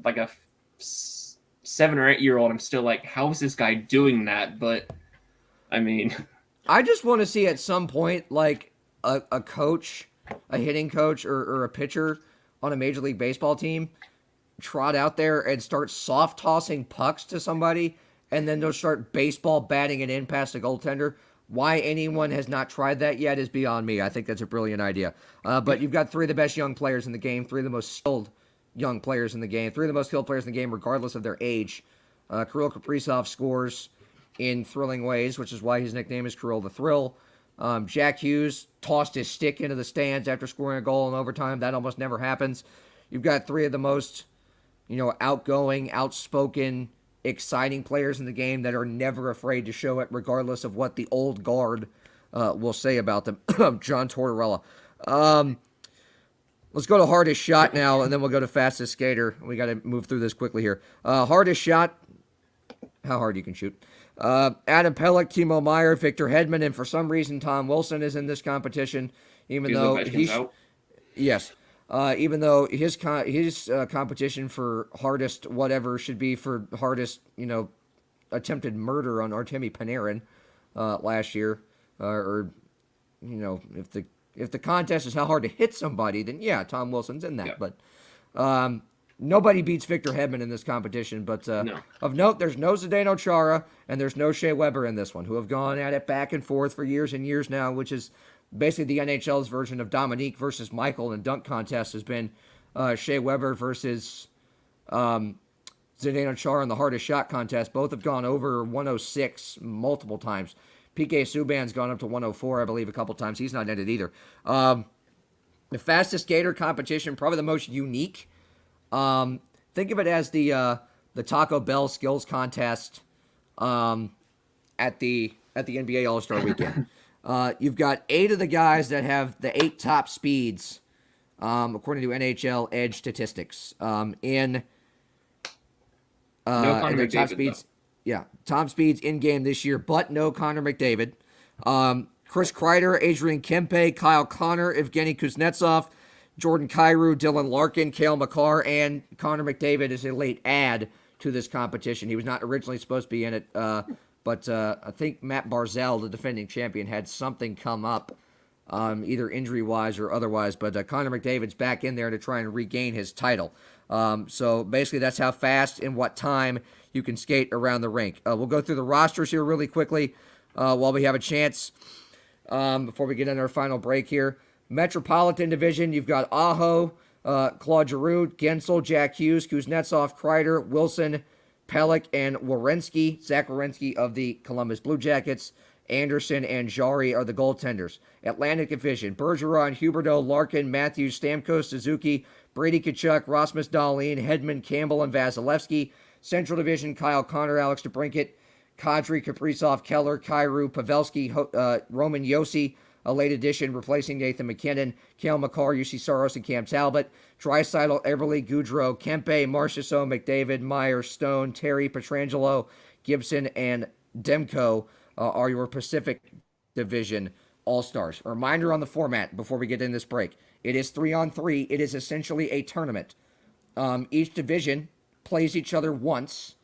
like a 7 or 8 year old, I'm still like, how is this guy doing that? But I mean, I just want to see at some point, like a coach, a hitting coach or a pitcher on a Major League Baseball team trot out there and start soft tossing pucks to somebody, and then they'll start baseball batting it in past the goaltender. Why anyone has not tried that yet is beyond me. I think that's a brilliant idea. But you've got 3 of the best young players in the game, 3 of the most skilled young players in the game, 3 of the most skilled players in the game, regardless of their age. Kirill Kaprizov scores in thrilling ways, which is why his nickname is Kirill the Thrill. Jack Hughes tossed his stick into the stands after scoring a goal in overtime. That almost never happens. You've got three of the most, outgoing, outspoken, exciting players in the game that are never afraid to show it, regardless of what the old guard will say about them. John Tortorella. Let's go to hardest shot now, and then we'll go to fastest skater. We got to move through this quickly here. Hardest shot, how hard you can shoot. Adam Pelech, Timo Meier, Victor Hedman, and for some reason Tom Wilson is in this competition, even though his competition for hardest whatever should be for hardest, attempted murder on Artemi Panarin last year, if the contest is how hard to hit somebody, then yeah, Tom Wilson's in that. Yeah. But nobody beats Victor Hedman in this competition. But of note, there's no Zdeno Chara and there's no Shea Weber in this one, who have gone at it back and forth for years and years now, which is basically the NHL's version of Dominique versus Michael in dunk contest has been Shea Weber versus Zdeno Chara in the hardest shot contest. Both have gone over 106 multiple times. PK Subban's gone up to 104, I believe, a couple times. He's not in it either. The fastest skater competition, probably the most unique. Think of it as the Taco Bell skills contest at the NBA All-Star Weekend. You've got 8 of the guys that have the 8 top speeds, according to NHL Edge statistics. In their top speeds. Yeah, top speeds in-game this year, but no Connor McDavid. Chris Kreider, Adrian Kempe, Kyle Connor, Evgeny Kuznetsov, Jordan Kyrou, Dylan Larkin, Cale Makar, and Connor McDavid is a late add to this competition. He was not originally supposed to be in it, but I think Matt Barzal, the defending champion, had something come up, either injury-wise or otherwise, but Connor McDavid's back in there to try and regain his title. So basically that's how fast and what time you can skate around the rink. We'll go through the rosters here really quickly while we have a chance before we get into our final break here. Metropolitan Division, you've got Aho, Claude Giroux, Gensel, Jack Hughes, Kuznetsov, Kreider, Wilson, Pelech, and Werenski. Zach Werenski of the Columbus Blue Jackets. Anderson and Jari are the goaltenders. Atlantic Division, Bergeron, Huberdeau, Larkin, Matthews, Stamkos, Suzuki, Brady Tkachuk, Rasmus Dahlin, Hedman, Campbell, and Vasilevsky. Central Division, Kyle Connor, Alex DeBrincat, Kadri, Kaprizov, Keller, Kyrou, Pavelski, Roman Josi, a late addition replacing Nathan McKinnon, Cale Makar, UC Saros, and Cam Talbot. Draisaitl, Eberle, Goudreau, Kempe, Marchessault, McDavid, Meyer, Stone, Terry, Pietrangelo, Gibson, and Demko are your Pacific Division All-Stars. A reminder on the format before we get in this break. It is 3-on-3. It is essentially a tournament. Each division plays each other once,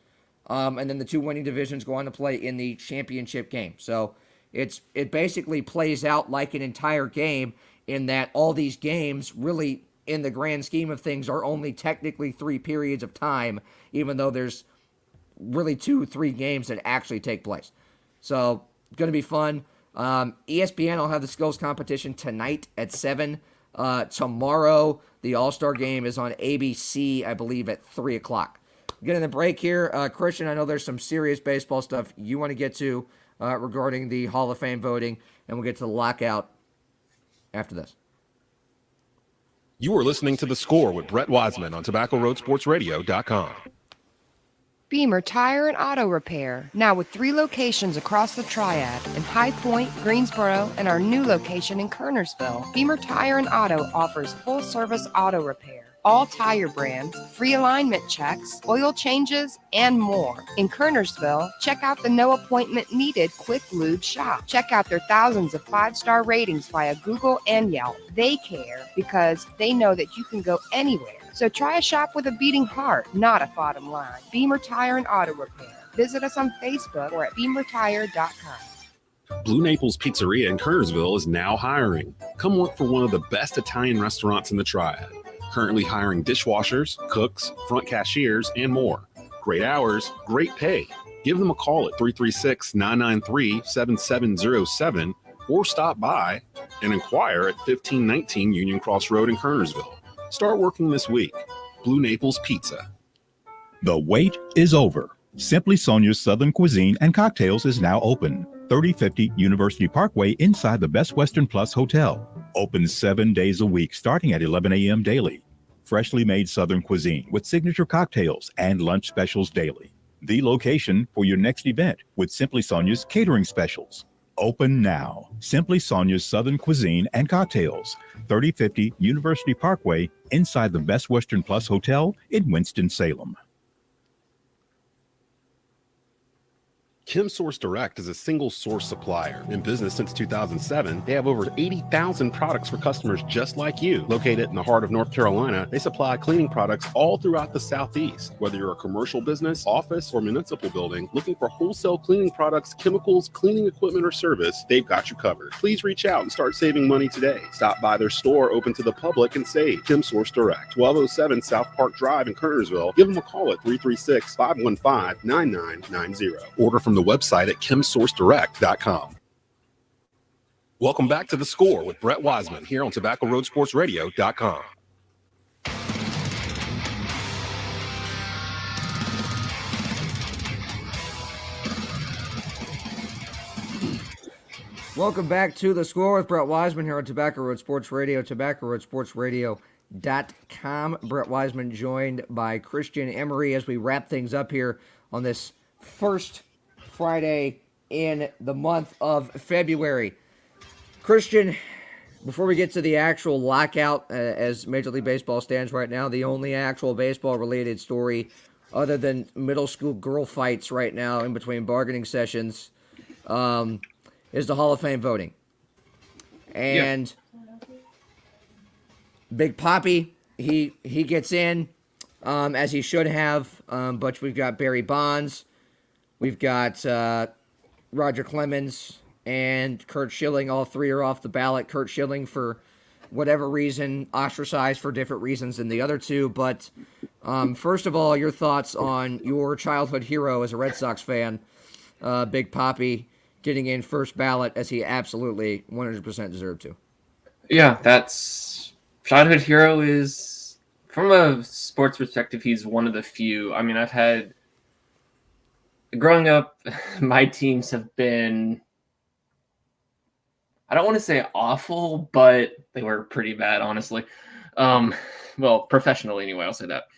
and then the 2 winning divisions go on to play in the championship game. So it basically plays out like an entire game in that all these games really, in the grand scheme of things, are only technically 3 periods of time, even though there's really 2-3 games that actually take place. So it's going to be fun. ESPN will have the skills competition tonight at 7. Tomorrow, the All-Star game is on ABC, I believe, at 3 o'clock. Getting the break here. Christian, I know there's some serious baseball stuff you want to get to regarding the Hall of Fame voting, and we'll get to the lockout after this. You are listening to The Score with Brett Wiseman on TobaccoRoadSportsRadio.com. Beamer Tire and Auto Repair, now with 3 locations across the Triad in High Point, Greensboro, and our new location in Kernersville. Beamer Tire and Auto offers full-service auto repair, all tire brands, free alignment checks, oil changes, and more. In Kernersville, check out the no appointment needed Quick Lube shop. Check out their thousands of 5-star ratings via Google and Yelp. They care because they know that you can go anywhere. So try a shop with a beating heart, not a bottom line. Beamer Tire and Auto Repair. Visit us on Facebook or at beamertire.com. Blue Naples Pizzeria in Kernersville is now hiring. Come work for one of the best Italian restaurants in the Triad. Currently hiring dishwashers, cooks, front cashiers, and more. Great hours, great pay. Give them a call at 336-993-7707 or stop by and inquire at 1519 Union Cross Road in Kernersville. Start working this week. Blue Naples Pizza. The wait is over. Simply Sonia's Southern Cuisine and Cocktails is now open. 3050 University Parkway inside the Best Western Plus Hotel. Open 7 days a week starting at 11 a.m. daily. Freshly made Southern cuisine with signature cocktails and lunch specials daily. The location for your next event with Simply Sonia's catering specials. Open now. Simply Sonia's Southern Cuisine and Cocktails. 3050 University Parkway inside the Best Western Plus Hotel in Winston-Salem. Kim Source Direct is a single source supplier. In business since 2007, they have over 80,000 products for customers just like you. Located in the heart of North Carolina, they supply cleaning products all throughout the Southeast. Whether you're a commercial business, office, or municipal building looking for wholesale cleaning products, chemicals, cleaning equipment, or service, they've got you covered. Please reach out and start saving money today. Stop by their store open to the public and save. Kim Source Direct, 1207 South Park Drive in Kernersville. Give them a call at 336-515-9990. Order from the website at kimsourcedirect.com. Welcome back to The Score with Brett Wiseman here on TobaccoRoadSportsRadio.com. Welcome back to The Score with Brett Wiseman here on Tobacco Road Sports Radio, TobaccoRoadSportsRadio.com. Brett Wiseman joined by Christian Emery as we wrap things up here on this first Friday in the month of February. Christian, before we get to the actual lockout as Major League Baseball stands right now, the only actual baseball-related story other than middle school girl fights right now in between bargaining sessions is the Hall of Fame voting. And Big Papi, he gets in as he should have, but we've got Barry Bonds, we've got Roger Clemens, and Kurt Schilling. All three are off the ballot. Kurt Schilling, for whatever reason, ostracized for different reasons than the other two. But first of all, your thoughts on your childhood hero as a Red Sox fan, Big Papi, getting in first ballot as he absolutely 100% deserved to. Yeah, that's childhood hero is, from a sports perspective, he's one of the few. I mean, I've had, growing up, my teams have been, I don't want to say awful, but they were pretty bad, honestly. Well, professionally anyway, I'll say that.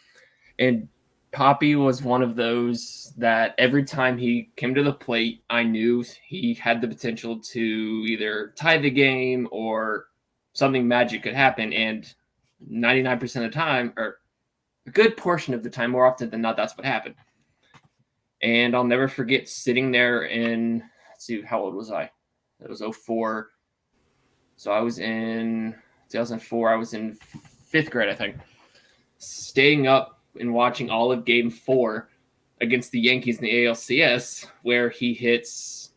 And Papi was one of those that every time he came to the plate, I knew he had the potential to either tie the game or something magic could happen. And 99% of the time, or a good portion of the time, more often than not, that's what happened. And I'll never forget sitting there in, let's see, how old was I? It was 04. So I was in 2004. I was in 5th grade, I think. Staying up and watching all of Game 4 against the Yankees in the ALCS, where he hits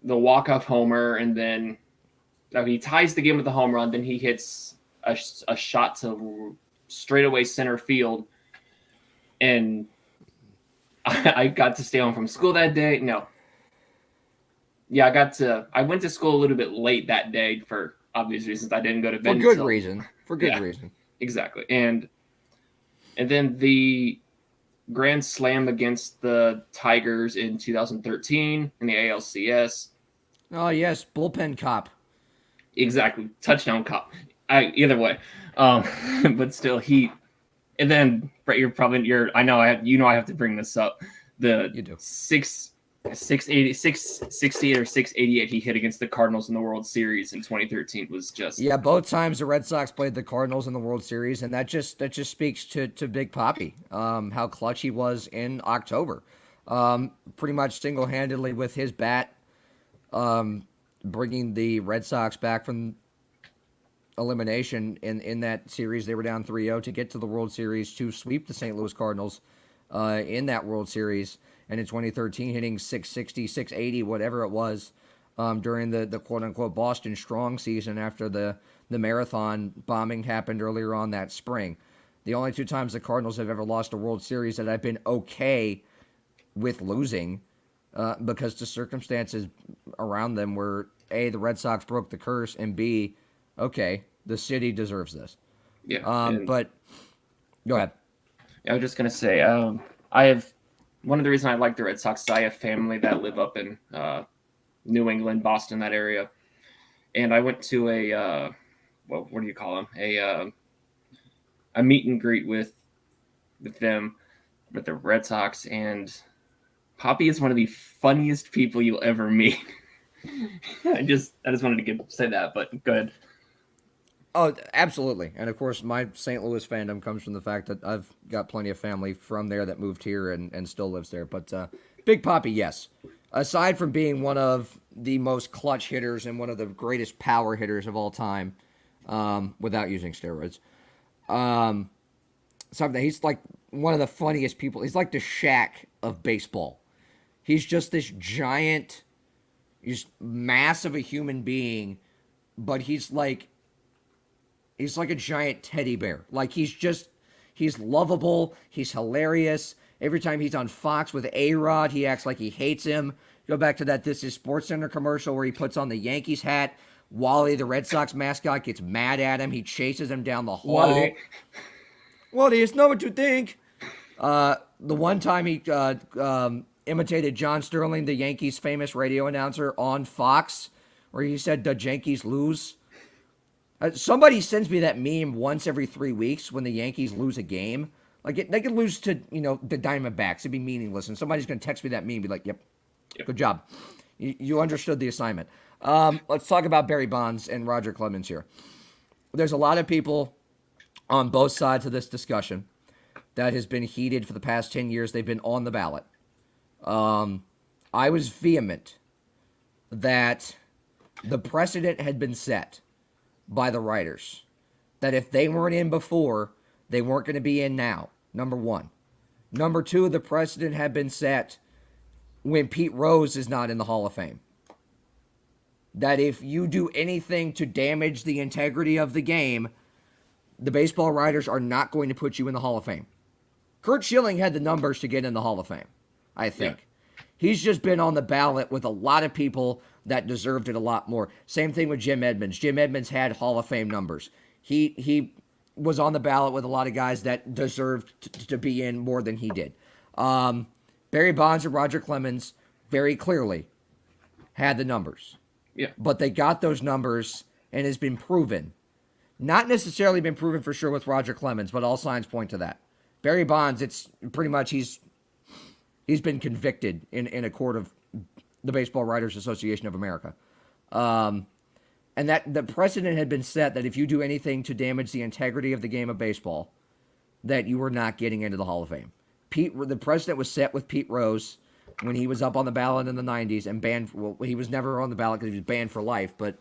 the walk-off homer, and then he ties the game with the home run. Then he hits a shot to straightaway center field, and I got to stay home from school that day. No. Yeah, I went to school a little bit late that day for obvious reasons. I didn't go to bed. For good reason. Exactly. And then the grand slam against the Tigers in 2013 in the ALCS. Oh, yes, bullpen cop. Exactly. Touchdown cop. Either way. But still, and then Brett, I know I have to bring this up. You do. 668 or 688 he hit against the Cardinals in the World Series in 2013 was just... Yeah, both times the Red Sox played the Cardinals in the World Series, and that just speaks to Big Papi, how clutch he was in October. Pretty much single-handedly with his bat, bringing the Red Sox back from elimination in that series. They were down 3-0 to get to the World Series, to sweep the St. Louis Cardinals in that World Series. And in 2013, hitting 660, 680, whatever it was, during the quote-unquote Boston Strong season after the marathon bombing happened earlier on that spring. The only two times the Cardinals have ever lost a World Series that I've been okay with losing, because the circumstances around them were, A, the Red Sox broke the curse, and B, okay, the city deserves this. Yeah. But go ahead. I was just gonna say, I have one of the reasons I like the Red Sox is I have family that live up in New England, Boston, that area, and I went to a what do you call them? A meet and greet with them, with the Red Sox, and Poppy is one of the funniest people you'll ever meet. I just wanted to say that, but go ahead. Oh, absolutely. And of course, my St. Louis fandom comes from the fact that I've got plenty of family from there that moved here and still lives there. But Big Poppy, yes. Aside from being one of the most clutch hitters and one of the greatest power hitters of all time, without using steroids, he's like one of the funniest people. He's like the Shaq of baseball. He's just this giant, just mass of a human being, but he's like a giant teddy bear. Like he's lovable. He's hilarious. Every time he's on Fox with A-Rod, he acts like he hates him. Go back to that This Is Sports Center commercial where he puts on the Yankees hat. Wally, the Red Sox mascot, gets mad at him. He chases him down the hall. Wally, it's not what you think. The one time he imitated John Sterling, the Yankees' famous radio announcer, on Fox, where he said, "The Yankees lose." Somebody sends me that meme once every 3 weeks when the Yankees lose a game. Like they could lose to the Diamondbacks. It'd be meaningless. And somebody's going to text me that meme and be like, yep. Good job. You understood the assignment. Let's talk about Barry Bonds and Roger Clemens here. There's a lot of people on both sides of this discussion that has been heated for the past 10 years. They've been on the ballot. I was vehement that the precedent had been set by the writers that if they weren't in before, they weren't going to be in now, number one. Number two, the precedent had been set when Pete Rose is not in the Hall of Fame. That if you do anything to damage the integrity of the game, the baseball writers are not going to put you in the Hall of Fame. Curt Schilling had the numbers to get in the Hall of Fame, I think. Yeah. He's just been on the ballot with a lot of people that deserved it a lot more. Same thing with Jim Edmonds. Jim Edmonds had Hall of Fame numbers. He was on the ballot with a lot of guys that deserved to be in more than he did. Barry Bonds and Roger Clemens very clearly had the numbers. Yeah. But they got those numbers and has been proven. Not necessarily been proven for sure with Roger Clemens, but all signs point to that. Barry Bonds, it's pretty much he's been convicted in a court of the Baseball Writers Association of America. And that the precedent had been set that if you do anything to damage the integrity of the game of baseball, that you were not getting into the Hall of Fame. The precedent was set with Pete Rose when he was up on the ballot in the 90s and banned. Well, he was never on the ballot because he was banned for life, but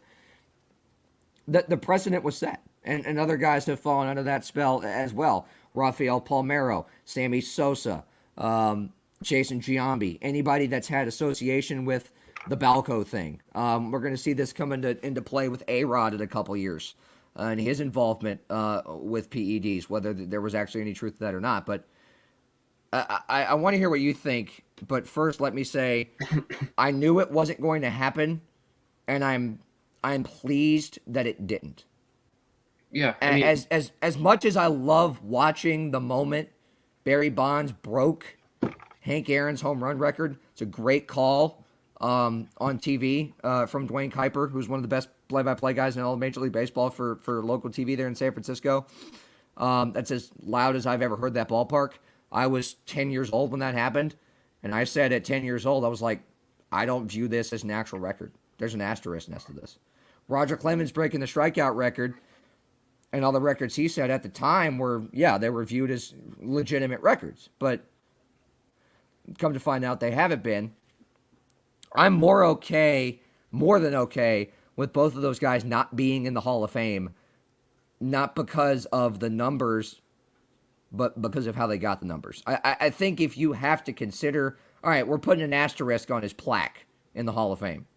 the precedent was set. And other guys have fallen under that spell as well. Rafael Palmeiro, Sammy Sosa, Jason Giambi, anybody that's had association with the Balco thing. We're going to see this come into play with A-Rod in a couple years and his involvement with PEDs, whether there was actually any truth to that or not. But I want to hear what you think. But first, let me say, I knew it wasn't going to happen, and I'm pleased that it didn't. Yeah. I mean, as much as I love watching the moment Barry Bonds broke Hank Aaron's home run record, it's a great call on TV from Dwayne Kuiper, who's one of the best play-by-play guys in all of Major League Baseball for local TV there in San Francisco. That's as loud as I've ever heard that ballpark. I was 10 years old when that happened, and I said at 10 years old, I was like, I don't view this as an actual record. There's an asterisk next to this. Roger Clemens breaking the strikeout record, and all the records he set at the time were, they were viewed as legitimate records. But come to find out they haven't been. I'm more than okay, with both of those guys not being in the Hall of Fame, not because of the numbers, but because of how they got the numbers. I think if you have to consider, all right, we're putting an asterisk on his plaque in the Hall of Fame.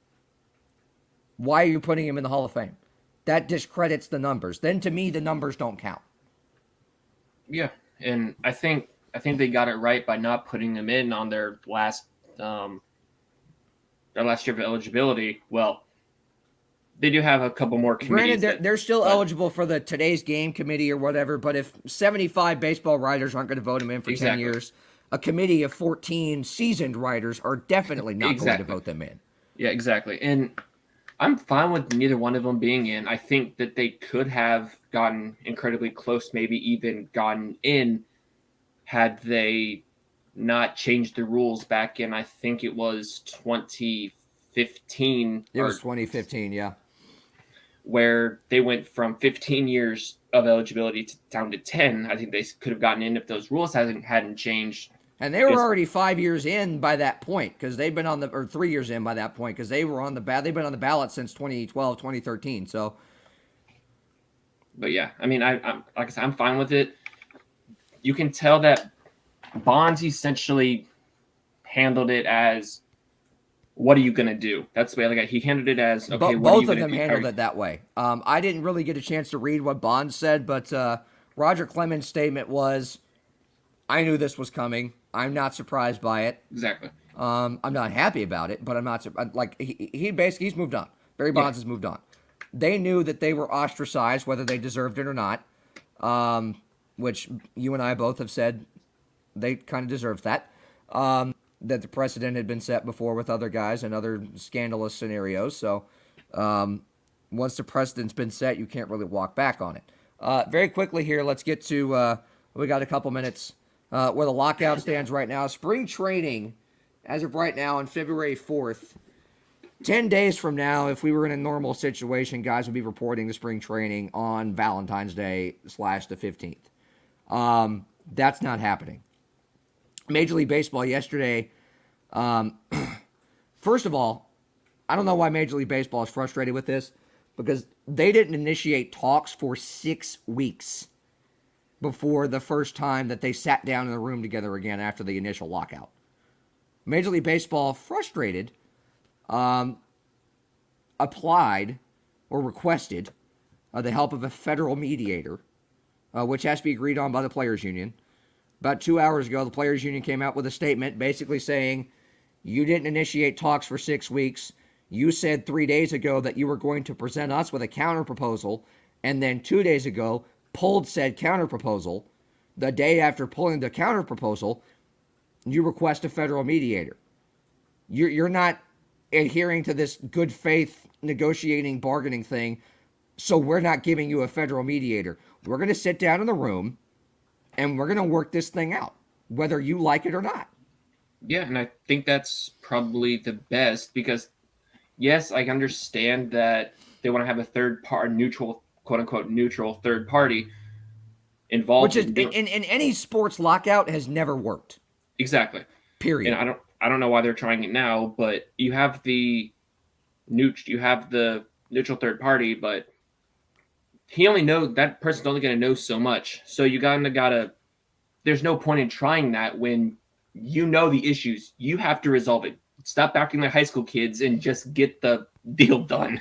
Why are you putting him in the Hall of Fame? That discredits the numbers. Then to me, the numbers don't count. Yeah, and I think they got it right by not putting them in on their last year of eligibility. Well, They do have a couple more committees. Granted, they're still eligible for the today's game committee or whatever, but if 75 baseball writers aren't going to vote them in for 10 years, a committee of 14 seasoned writers are definitely not going to vote them in. Yeah, exactly. And I'm fine with neither one of them being in. I think that they could have gotten incredibly close, maybe even gotten in, had they not changed the rules back in, I think it was 2015. It was 2015, yeah. Where they went from 15 years of eligibility down to 10. I think they could have gotten in if those rules hadn't changed. And they were already 5 years in by that point because they've been or 3 years in by that point because they were on the they've been on the ballot since 2012, 2013. So, but yeah, I mean, I'm like I said, I'm fine with it. You can tell that Bonds essentially handled it as, what are you going to do? That's the way, like, he handled it as, okay, what are you both of going to them do? handled it that way. I didn't really get a chance to read what Bonds said, but Roger Clemens' statement was, I knew this was coming. I'm not surprised by it. Exactly. I'm not happy about it, but I'm not like he basically he's moved on. Barry Bonds has moved on. They knew that they were ostracized, whether they deserved it or not, which you and I both have said they kind of deserved that. That the precedent had been set before with other guys and other scandalous scenarios. So once the precedent's been set, you can't really walk back on it. Very quickly here, let's get to we got a couple minutes. Where the lockout stands right now. Spring training, as of right now, on February 4th. 10 days from now, if we were in a normal situation, guys would be reporting to spring training on Valentine's Day / the 15th. That's not happening. Major League Baseball yesterday, first of all, I don't know why Major League Baseball is frustrated with this, because they didn't initiate talks for 6 weeks before the first time that they sat down in the room together again after the initial lockout. Major League Baseball, frustrated, applied or requested the help of a federal mediator, which has to be agreed on by the Players Union. About 2 hours ago, the Players Union came out with a statement basically saying, you didn't initiate talks for 6 weeks. You said 3 days ago that you were going to present us with a counterproposal, and then 2 days ago, pulled said counterproposal. The day after pulling the counterproposal, you request a federal mediator. You're not adhering to this good faith negotiating bargaining thing, so we're not giving you a federal mediator. We're going to sit down in the room and we're going to work this thing out, whether you like it or not. Yeah, and I think that's probably the best because, yes, I understand that they want to have a third party, neutral, quote-unquote neutral third party involved. Which is in any sports lockout has never worked. Exactly. Period. And I don't know why they're trying it now, but you have the neutral third party, but that person's only going to know so much. So you gotta there's no point in trying that when you know the issues. You have to resolve it. Stop acting like high school kids and just get the deal done.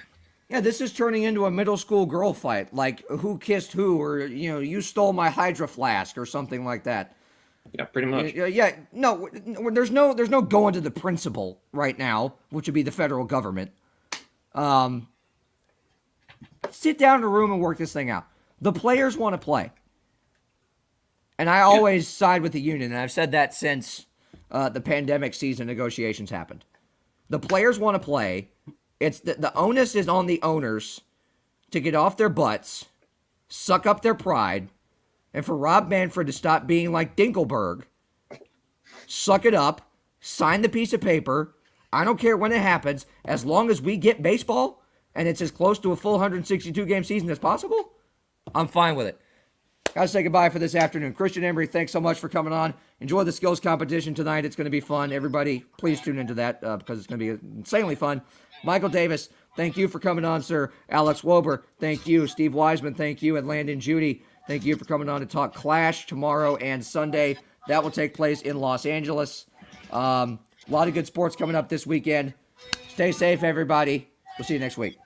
Yeah, this is turning into a middle school girl fight, like who kissed who, or you stole my Hydro Flask or something like that. Yeah, pretty much. Yeah, no, there's no going to the principal right now, which would be the federal government. Sit down in a room and work this thing out. The players want to play, and I always side with the union, and I've said that since the pandemic season negotiations happened. The players want to play. It's the onus is on the owners to get off their butts, suck up their pride, and for Rob Manfred to stop being like Dinkelberg, suck it up, sign the piece of paper. I don't care when it happens, as long as we get baseball and it's as close to a full 162-game season as possible, I'm fine with it. Gotta say goodbye for this afternoon. Christian Embry, thanks so much for coming on. Enjoy the skills competition tonight. It's going to be fun. Everybody, please tune into that because it's going to be insanely fun. Michael Davis, thank you for coming on, sir. Alex Wober, thank you. Steve Wiseman, thank you. And Landon Judy, thank you for coming on to talk Clash tomorrow and Sunday. That will take place in Los Angeles. A lot of good sports coming up this weekend. Stay safe, everybody. We'll see you next week.